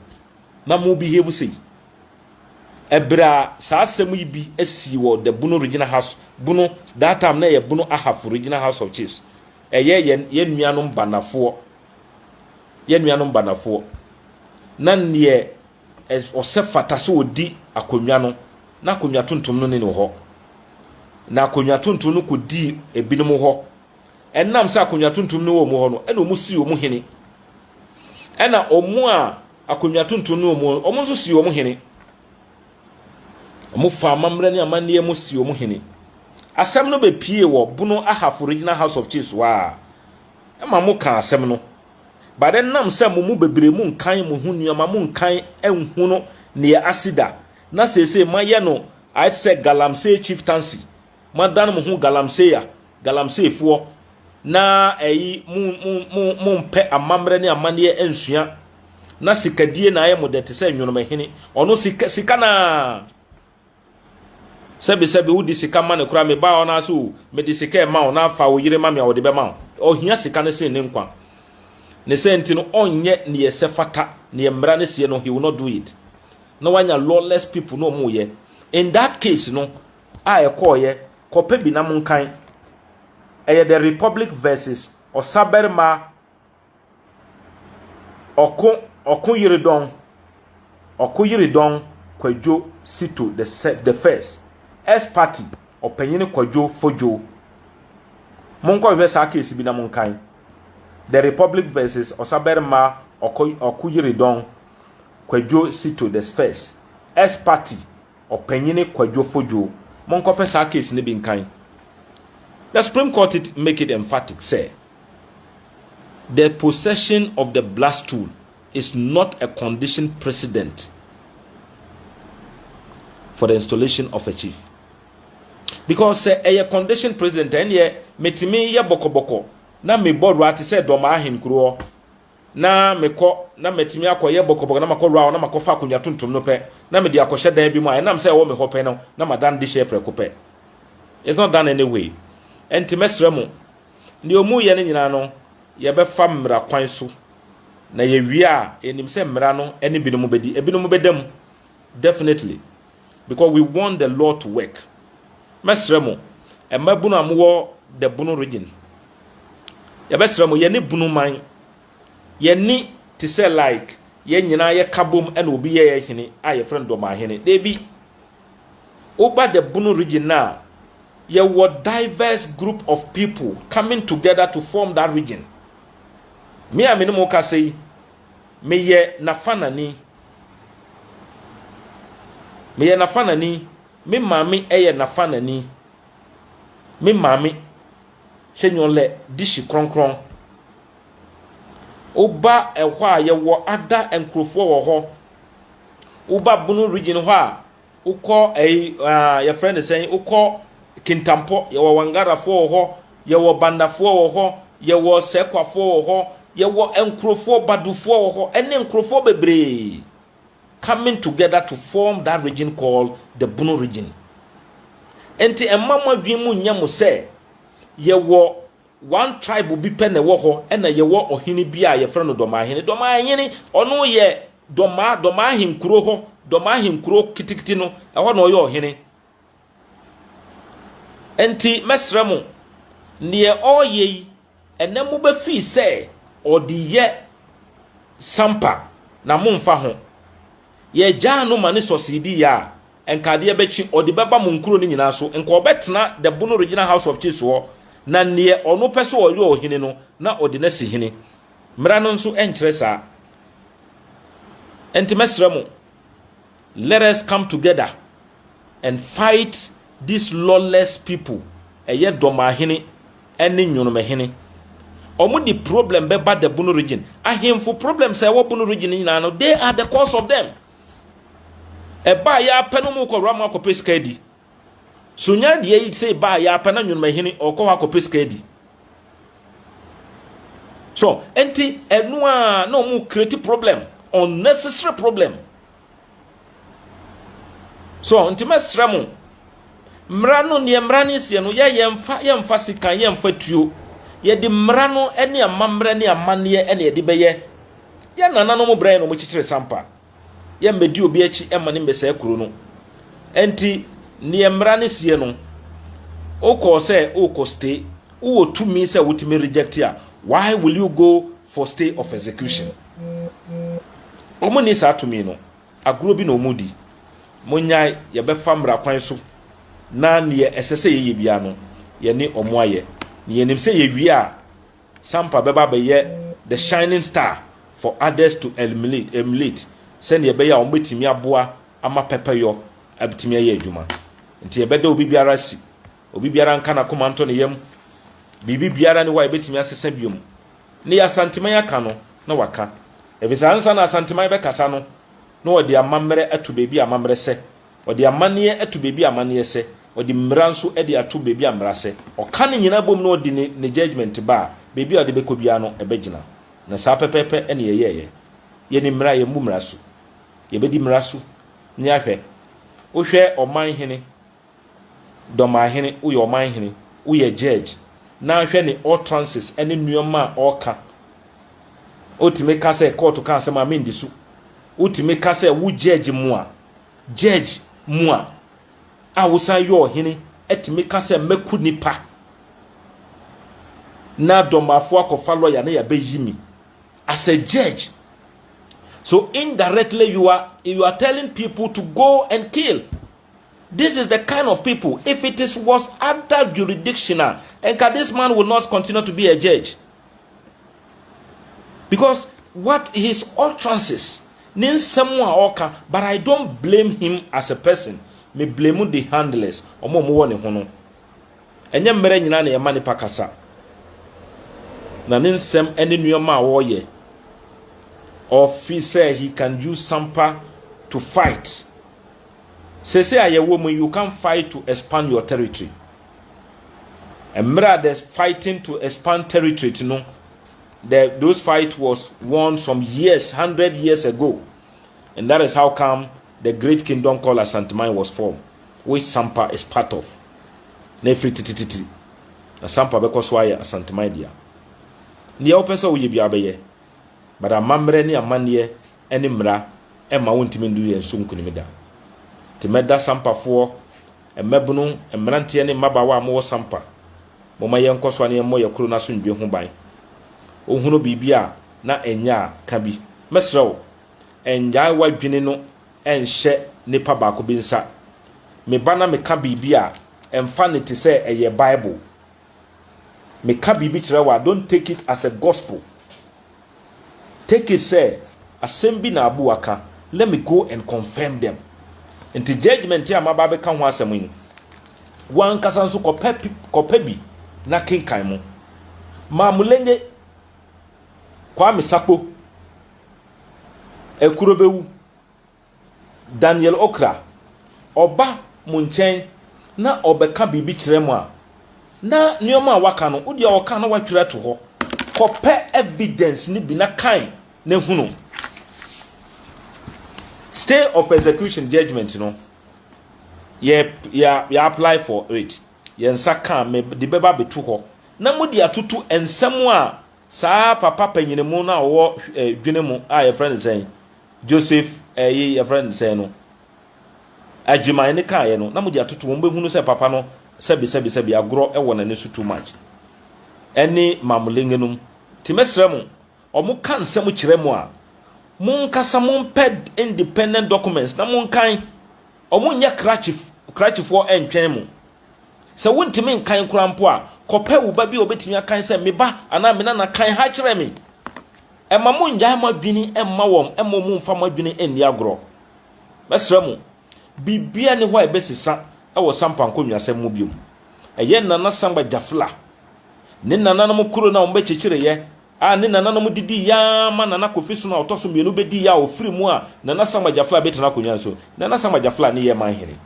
na mo behave sei ebra sa asem yi bi asi wo the Bono Regional House Bono that time na ye Bono Ahafo Regional House of Chiefs ye nuanom banafo na ne osefata so odi akonwa no na akonwa tuntum no ne ho na akonwa tuntum no kodi ebinom ho enam sa akonwa tuntum no wo mu ho no ena omu si omu hene ena omu a akonwa tuntum no omu nso si omu hene omu fa mamre ne amane mu si omu hene asem no be pie wo Bono Ahafo Regional House of Chiefs wa ema mu ka asem no but then nam say mu bebre mu nkan mu hu nuama mu nkan enhu no near asida na say mayano I say galamsey chieftaincy madan mo hu galamsey fo na eyi mu mpe amamre ne amane ensua na sikadie na ayemo de te say Unifying ono sika na sebe wudi sika ma ne kura me ba ona so me de sika ma ona fa wo yire ma me wo de be ma o hia sika ne se ne nkwa ne se ntino onye ne yese fata ne mmra ne se no he will not do it no wanya lawless people no mu ye in that case no a e call ye kope bi na munkan eye the republic versus osaberma okun yiridon kwajo sito the first S party opanyini kwajo fojo monko be sa case bi na monkan the republic versus osaberma okuyiridon kwajo sito the first S party opanyini kwajo fojo monko pe sa case ni bi nkan. The Supreme Court make it emphatic say the possession of the blast tool is not a condition precedent for the installation of a chief. Because a condition precedent and ye metimi ya boko na me bodu ati say Dormahene kuro na meko na metimi akoye boko na makoro na makofa akunya tuntum no pe na me di akoshe dan bi mu ay na me say wo me hope no na madan di share prekope. It's not done anyway. Enti mesremu ni omu ye ne nyina no ye be fa mra kwan so na ye wi a enim se mra no ene binom bedi ebinom bedam definitely because we want the law to work. Mesremu e mabunu amwo the bunu region ye besremu ye ne bunu man ye ni to say like ye nyina ye kabom ene obi ye hene a ye friend Dormahene dey bi over the bunu region now. There were diverse group of people coming together to form that region. Me a minimum ka say me ye nafanani me mami eye nafanani me mami shenyole dishi kronkron oba ehwa ye wo ada enkrofo wo ho oba bunu region ho a ukọ your friend is saying ukọ Kintampo, yewo wangara fo ho, yewo banda fo ho, yewo sekwa fo ho, yewo enkrofo badu fo ho, ene enkrofo bebre coming together to form that region called the Bunu region. Enti emama dwimu nyamu se yewo one tribe bi pene wo ho, ena yewo ohini bia ye frɛ no Dormahene. Dormahene ono ye Dormahene kuro ho, Dormahene kuro kitikiti no, ɛhɔ na ɔyɛ ohene. Enti mesremu nie oye enemu be fi se odi ye sampa na momfa ho ye gya no mane sosidi ya enkade be chi odi beba mo nkuro ni nyina so enka obetena the Bunu regional house of chiefs wo na nie ono pese oye ohene no na odi na si hene mra no nso enkyere sa. Enti mesremu let us come together and fight these lawless people eye Dormahene ene Unifying omu di problem be ba the Bunu region ahemfo problem say wo Bunu region nyina no they are the cause of them e ba ya penu mu ko rama ko peskadi sunya de yi say ba ya pena Unifying o ko ko peskadi so enti enu a no mu create problem unnecessary problem so enti mesremu mrano ne mrani sie no yemfa sika yemfa tuo ye di mrano ene amamre ne amane ene ye di beye ye nananom mo brain no mo chichire sampa ye medi obi achi emane mbesa akuro no enti ne mrani sie no oko say oko stay wo tumi say wotimi reject ya why will you go for stay of execution omo ni sa tumi no aguro bi na omudi monyai ye be famra kwan so na ne esese ye bia no ye ni omo aye ne yenim se ye wi a sampa beba be ye the shining star for others to emulate send ye be ya on betimi aboa ama pepeyo abetimi aye adwuma nti ye beda obi biara si obi biara nka na komanto ne yam bibi biara ne wa ye betimi asesa biom ne ya santima ya ka no na waka ebisa ansa na santima be kasa no no ɔde amammerɛ ato beebi amammerɛ sɛ ɔde amanneɛ ato beebi amanneɛ sɛ ɔde mmara nso de ato beebi amara sɛ ɔka ne nyina bom no ɔde ne judgment ba beebi a ɔde bɛkɔ bia no ɛbɛgyina na saa pɛpɛpɛ ɛne yɛyɛyɛ yɛne mmara yɛ mu mmara so yɛbɛdi mmara so ne ahwɛ wohwɛ ɔman hene Dormahene woyɛ ɔman hene woyɛ judge na hwɛ ne all trances ɛne nneɛma a ɔka otime ka sɛ court ka asɛm a mendi so otime ka sɛ wo judge mu a wosan yɛ ɔhene etime ka sɛ mɛku nipa na dɔmafo akɔfa lawyer na yɛbɛyi mi as a judge. So indirectly you are telling people to go and kill. This is the kind of people. If it was other jurisdictional, and this man will not continue to be a judge. Because what his utterances means someone oka, but I don't blame him as a person. Me blame the handlers. Omo mo woni hono. Enye mmere nyina na yema nipa kasa. Na nsem ene nneoma a wo ye. Or he say he can use Sampa to fight. Say a woman, you can't fight to expand your territory. And there's fighting to expand territory, you know. Those fight was won some years, 100 years ago. And that is how come the great kingdom called Sumahene was formed, which Sampa is part of. Nefri tititi. Na Sampa because why Sumahene dia. Ni opesa uye biabeye. But a mamre ni amanye eni mra ema wontimi ndu ye nsunkunimida. Timeda Sampa fo emebunu emrantie ne mabawa amwo Sampa. Moma ye nkoswa ne mo ye kuro na so ndwe ho ban. Ohunu bibia na enya ka bi. Mesrew enjai wadwene no enhye nipa ba ko bi nsa. Me bana me ka bibia emfa ne te se eye Bible. Me ka bibi kire wa don't take it as a gospel. Take it, say, assembly na abuaka. Let me go and confirm them. Into judgment here, my baby can once a win. One casansu kopebi na king kaimo. Mamulenge Kwame Sapo Ekurobewu Daniel Okra Oba Munchen na obeka bibi chiremwa na nioma waka no udi waka na watwira to ho kope evidence ni bi na kan na hunu stay of execution judgment no ya apply for it ye nsa kan me de beba betu ho na mudi atutu ensem a saa papa panyinemu na wo dwene mu a ye friend say Joseph ye friend say no ajuman ne kan ye no na mudi atutu wo be hunu say papa no sebi agro e wona ne so too much eni mamulengenum timesremu omu kan nsem kiremu a mun kasa mun ped independent documents na mun kan omu nya crachif wo entwen mu se wontimi nkan kurampo a kope wo ba bi obetimi akan se meba ana me na kan ha kire me e ma mun nja ma dwini e ma wom e mo mun fa ma dwini eni agro mesremu bibia ne ho e besisa e wo sampan konwa se mu biom eye nana Samgba Gyafla ne nana no kuro na ombe chechire ye a ne nana no didi ya ma nana kofisu na otoso mienu bedi ya ofiri mu a nana Samgba Gyafla betena konwa so nana Samgba Gyafla ne ye man hene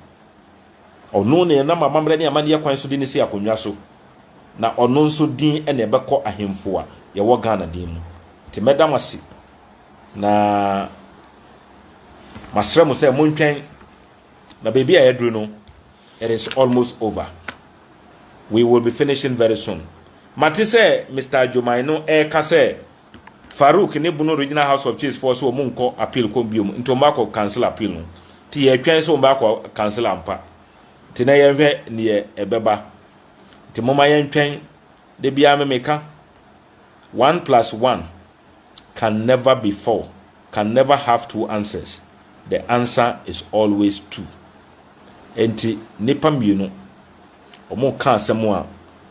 ono ne na mamamre ne amane ye kwan so di ne si akonwa so na ono nso din ene ebekọ ahemfo a ye wo Ghana din mu ti medamasi na masremu se montwen na baby a yedru no it is almost over. We will be finishing very soon. Mati say Mr. Jomai no ka say Farouk ne bunu Regional House of Chiefs for so munko appeal ko biom nto mako cancel appeal no ti ye twen so mako cancel ampa ti na ye hwe ne ebeba ti moma ye twen de bia me meka 1 + 1 can never be 4, can never have two answers. The answer is always 2. Enti nipa mienu omo ka asemo a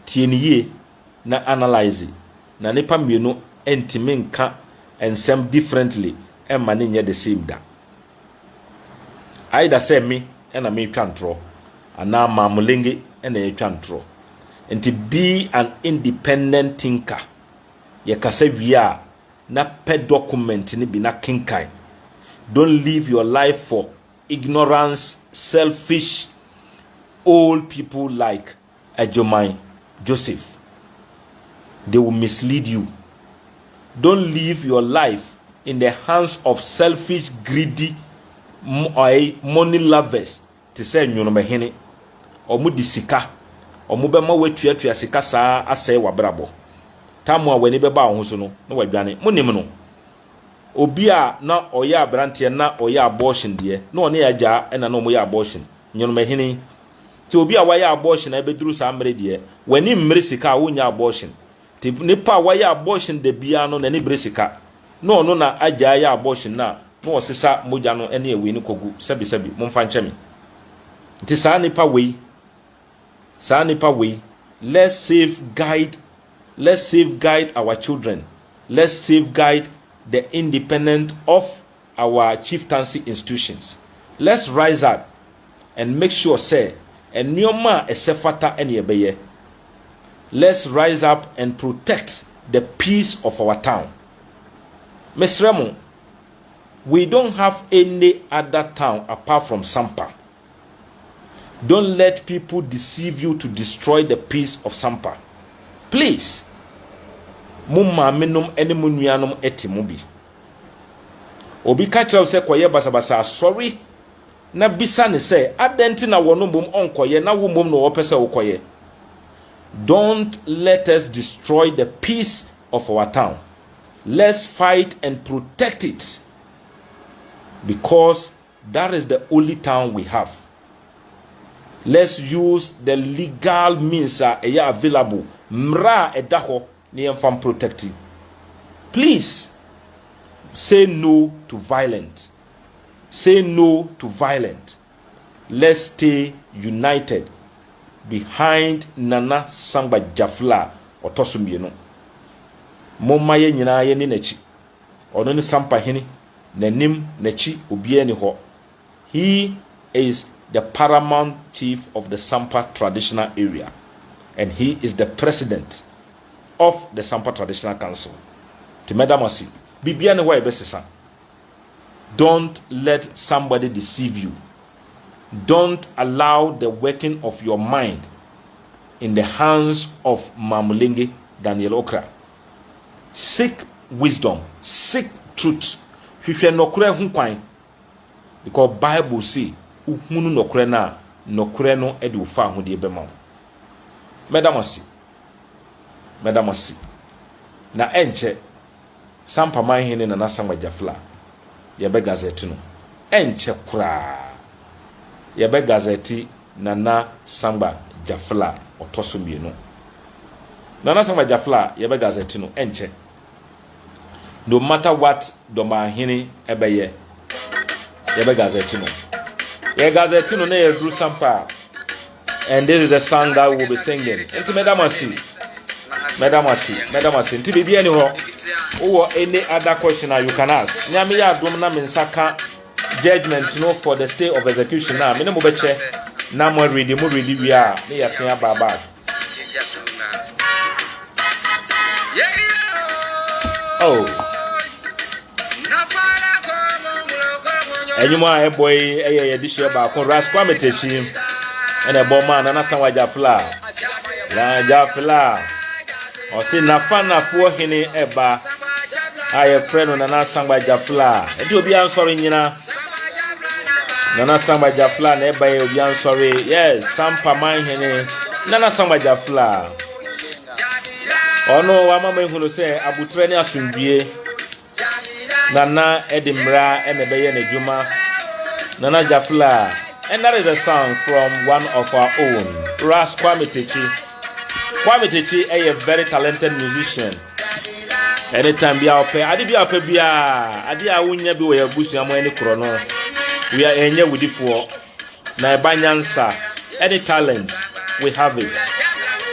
tie ne yie na analyze na nipa mienu entime nka ensem differently emma ne nye the same da either say me na me twantro ana mamulenge na ye twantro enti be an independent thinker ye kasa wi a na pe document ni bi na kinkai Don't live your life for ignorance, selfish, old people like Ejomai, Joseph. They will mislead you. Don't live your life in the hands of selfish, greedy, money lovers. To say Dormahene, omu di sika, omu bema wetua sika saa asɛ wabrabo. Tamu a weni beba wo so no, na wadwane. Monim no. Obi a na oye abrante na oye abortion de, na one agya na no mo ye abortion. Dormahene. Ti obi a waye abortion na beduru saa mre de, wani mre sika a wonya abortion. Ti nipa waye abortion de bia no na ni bre sika. Na ono na agya ya abortion na osesa moja no ene ewi ni kogu sebi momfa nchemi. Nti saa nipa we, let's safeguard our children. Let's safeguard the independence of our chieftaincy institutions. Let's rise up and make sure say enyoma esefata ene ebeye. Let's rise up and protect the peace of our town. Mesremo, we don't have any other town apart from Sampa. Don't let people deceive you to destroy the peace of Sampa. Please. Mumma menum ene munuanom etimubi. Obi kacha se koye basabasa sorry na bisa ne se adenti na wono mum onkoye na wo mum no opese okoye. Don't let us destroy the peace of our town. Let's fight and protect it, because that is the only town we have. Let's use the legal means available. Mra edaho ni enfam protecting. Please say no to violence. Say no to violence. Let's stay united behind Nana Samgba Gyafla otosumieno. Momma ye nyina ye ni nachi. Ono ni Sampahene nanim nachi obie ni ho. He is the paramount chief of the Sampa traditional area, and he is the president of the Sampa Traditional Council. Timedamasi, bibia ne wa ebesesa. Don't let somebody deceive you. Don't allow the working of your mind in the hands of Mamulenge Daniel Okra. Seek wisdom, seek truth. Hwehwe nokre ho kwan, because Bible say uhunu nokre na nokre no ede ufa ho de bema. Medamasi na enche Sampa Mahene na Samgba Gyafla ye be gazette no enche kura ye be gazette na Samgba Gyafla otosomienu na Samgba Gyafla ye be gazette no enche. No matter what Dormahene ebeye ye be gazette no ye gazette no na ye do Sampa. And this is the song that we will be singing. Enti medamasi. Enti bibi any ho. Or any other question you can ask. Nyame ya dum na mensaka judgment no for the state of execution na. Me no mo beche na mo read we are. Me ya sen baba. Oh. Enyuma e boy e di share ba kon raskwa metechi. And a bomb man and Samgba Gyafla. La Gyafla. Or say Nafana for Hene Eba. I a friend on Nana Samgba Gyafla. And you'll be answering, you know. Nana Samgba Gyafla, Neba, you'll be answering. Yes, Sampa Mahene. Nana Samgba Gyafla. Oh no, I'm going to say Abutreni Asumbie. Nana Edinburgh and the Bayene Juma. Nana Gyafla. And that is a song from one of our own, Ras Kwamitechi. Kwamitechi is a very talented musician. Anytime be out pay, adi be out pay bia, adi a wunya bi we abusu amo any krono. We are enye with it for na banyansa. Any talent, we have it,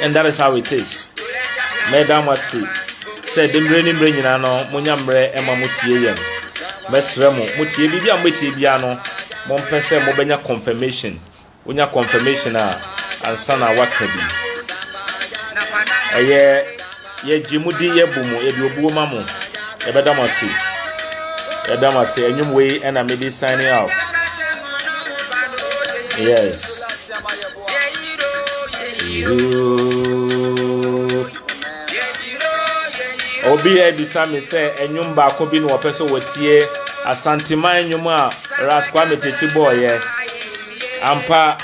and that is how it is. Madam Wasi said, "Dem reni nyina no, munyamre ema mutie yem. Mesremo mutie bibia mutie bia no." Mon pese mo benya confirmation. Unya confirmation ansa na wakabi. Ye jimudi ye bumu ye bi obuo mamu. E bedamasi. Yadama say enyum way and I made it signing out. Yes. Obi e bisa me say enyum ba ko bi no opeso watie asanteman enyum a raskwa metechi boy ye. Ampa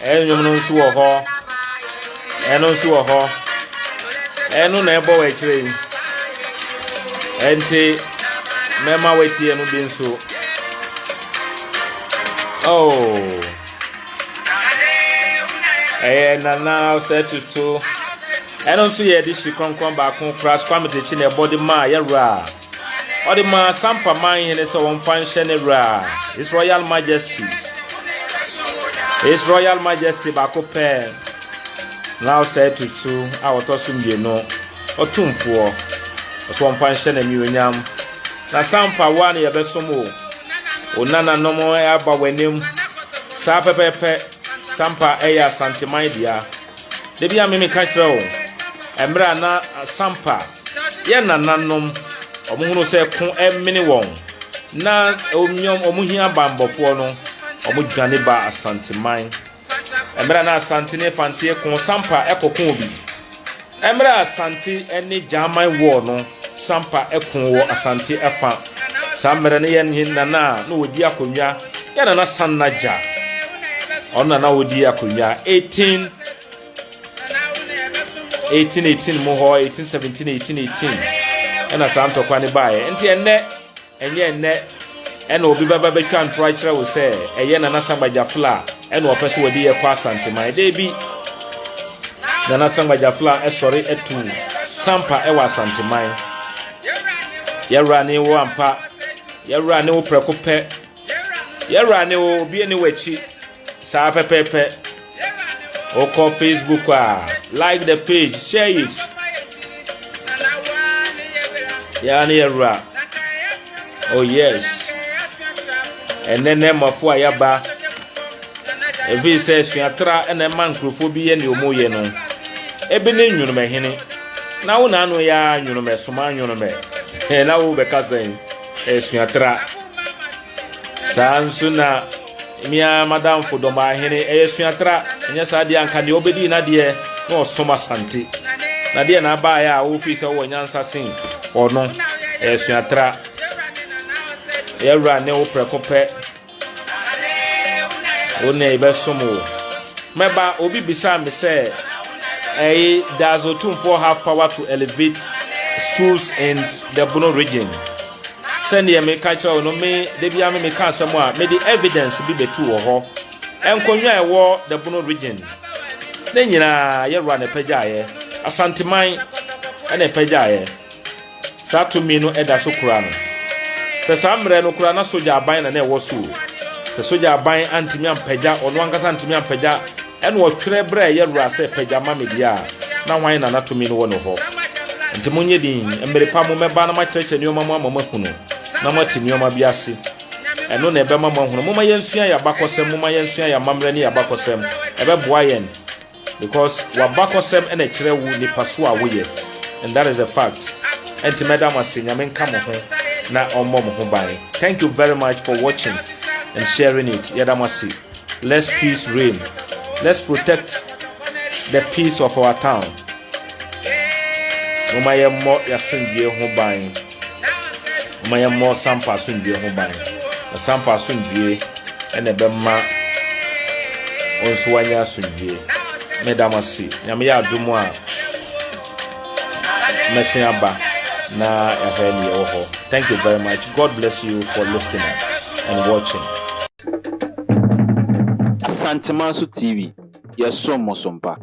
enyum no nso wo ho. Eno nso wo ho. Eno na ebo we kire. Enti mema watie no bi nso. Oh. Nana Al0t. And also here this she come back on crash quamity in a body ma yara. Or the ma sampa mine and so on function era. His Royal Majesty. His Royal Majesty back up pen. Now Al0t. Our tossum you know. Or tomb for. So one function and you yam. Na sampa one ya besomo. O nana no more aba wenim. Sa pepe. Sampa eya santimai dia. Debi amemi kachiro. Emra na sampa. Ye nananom. Omuhunu se kun emini won. Na omnyom omuhia bambofo no. Omudwane ba asantimai. Emra na asantine fantie kun sampa ekokun obi. Emra asanti eni jamai wo no. Sampa ekun wo asanti efa. Samre ne yen nana no odi akonwa. Ye nana sannaja. Ona na wodi akonya 18 mo ho 18 17 18 ena santo kwani bae enti enne ena obi baba betwa ntro akire wo se eye na Samgba Gyafla ena opese wodi ye kwa santemai de bi na Samgba Gyafla esori etu sampa ewa santemai yewra ne wo ampa yewra ne wo prekope yewra ne wo bi ene wachi sa pepe oko Facebook like the page, share it. Yani era. Oh yes. And then name of yaba. If he says you tra and a man crofobia and you moye no. Ebene Unifying. Now no ya Unifying Sumahene. And now be cousin es you tra. Sansuna Mia Madam for Dormahene, Suatra, and yes, I dear can you obey na dear, no soma santi. Nadia na baya, officer or Yansa sing, or no, Suatra. Era no precope. O neighbor somo. Meba obi beside me say, there's a tomb for have power to elevate stools in the Bono region. Send ye me culture no me de bia me can somewhere me the evidence be betu ho enkonwa e wo the Bono region ne nyina ye run e pajaye asanteman e pajaye sa to me no eda so kura no se samre no kura na soja aban na e wo so se soja aban antimi ampaja ono ankasa antimi ampaja e no twere bra ye rura se paja ma me dia na wan na to me no wo no ho nti munye din emere pa mo meba na ma cheche ni o ma mahunu na mati nioma biase eno na ebe mama hunu mama yensua ya bakosem mama yensua ya mamre ni ya bakosem ebe boa yen because wa bakosem ena kire wu ni paso a woye and that is a fact enti madam asenya men ka mo ho na ommo mo ho ban. Thank you very much for watching and sharing it. Yadamasi, let's peace reign, let's protect the peace of our town. Mama yemmo yasendie ho ban. My more sampa soon be home by a sampa soon be and a bema on Swanya soon be. Madam see, Yamia do more Messiaba na a penny oho. Thank you very much. God bless you for listening and watching. Asante TV, yes, so Mosompa.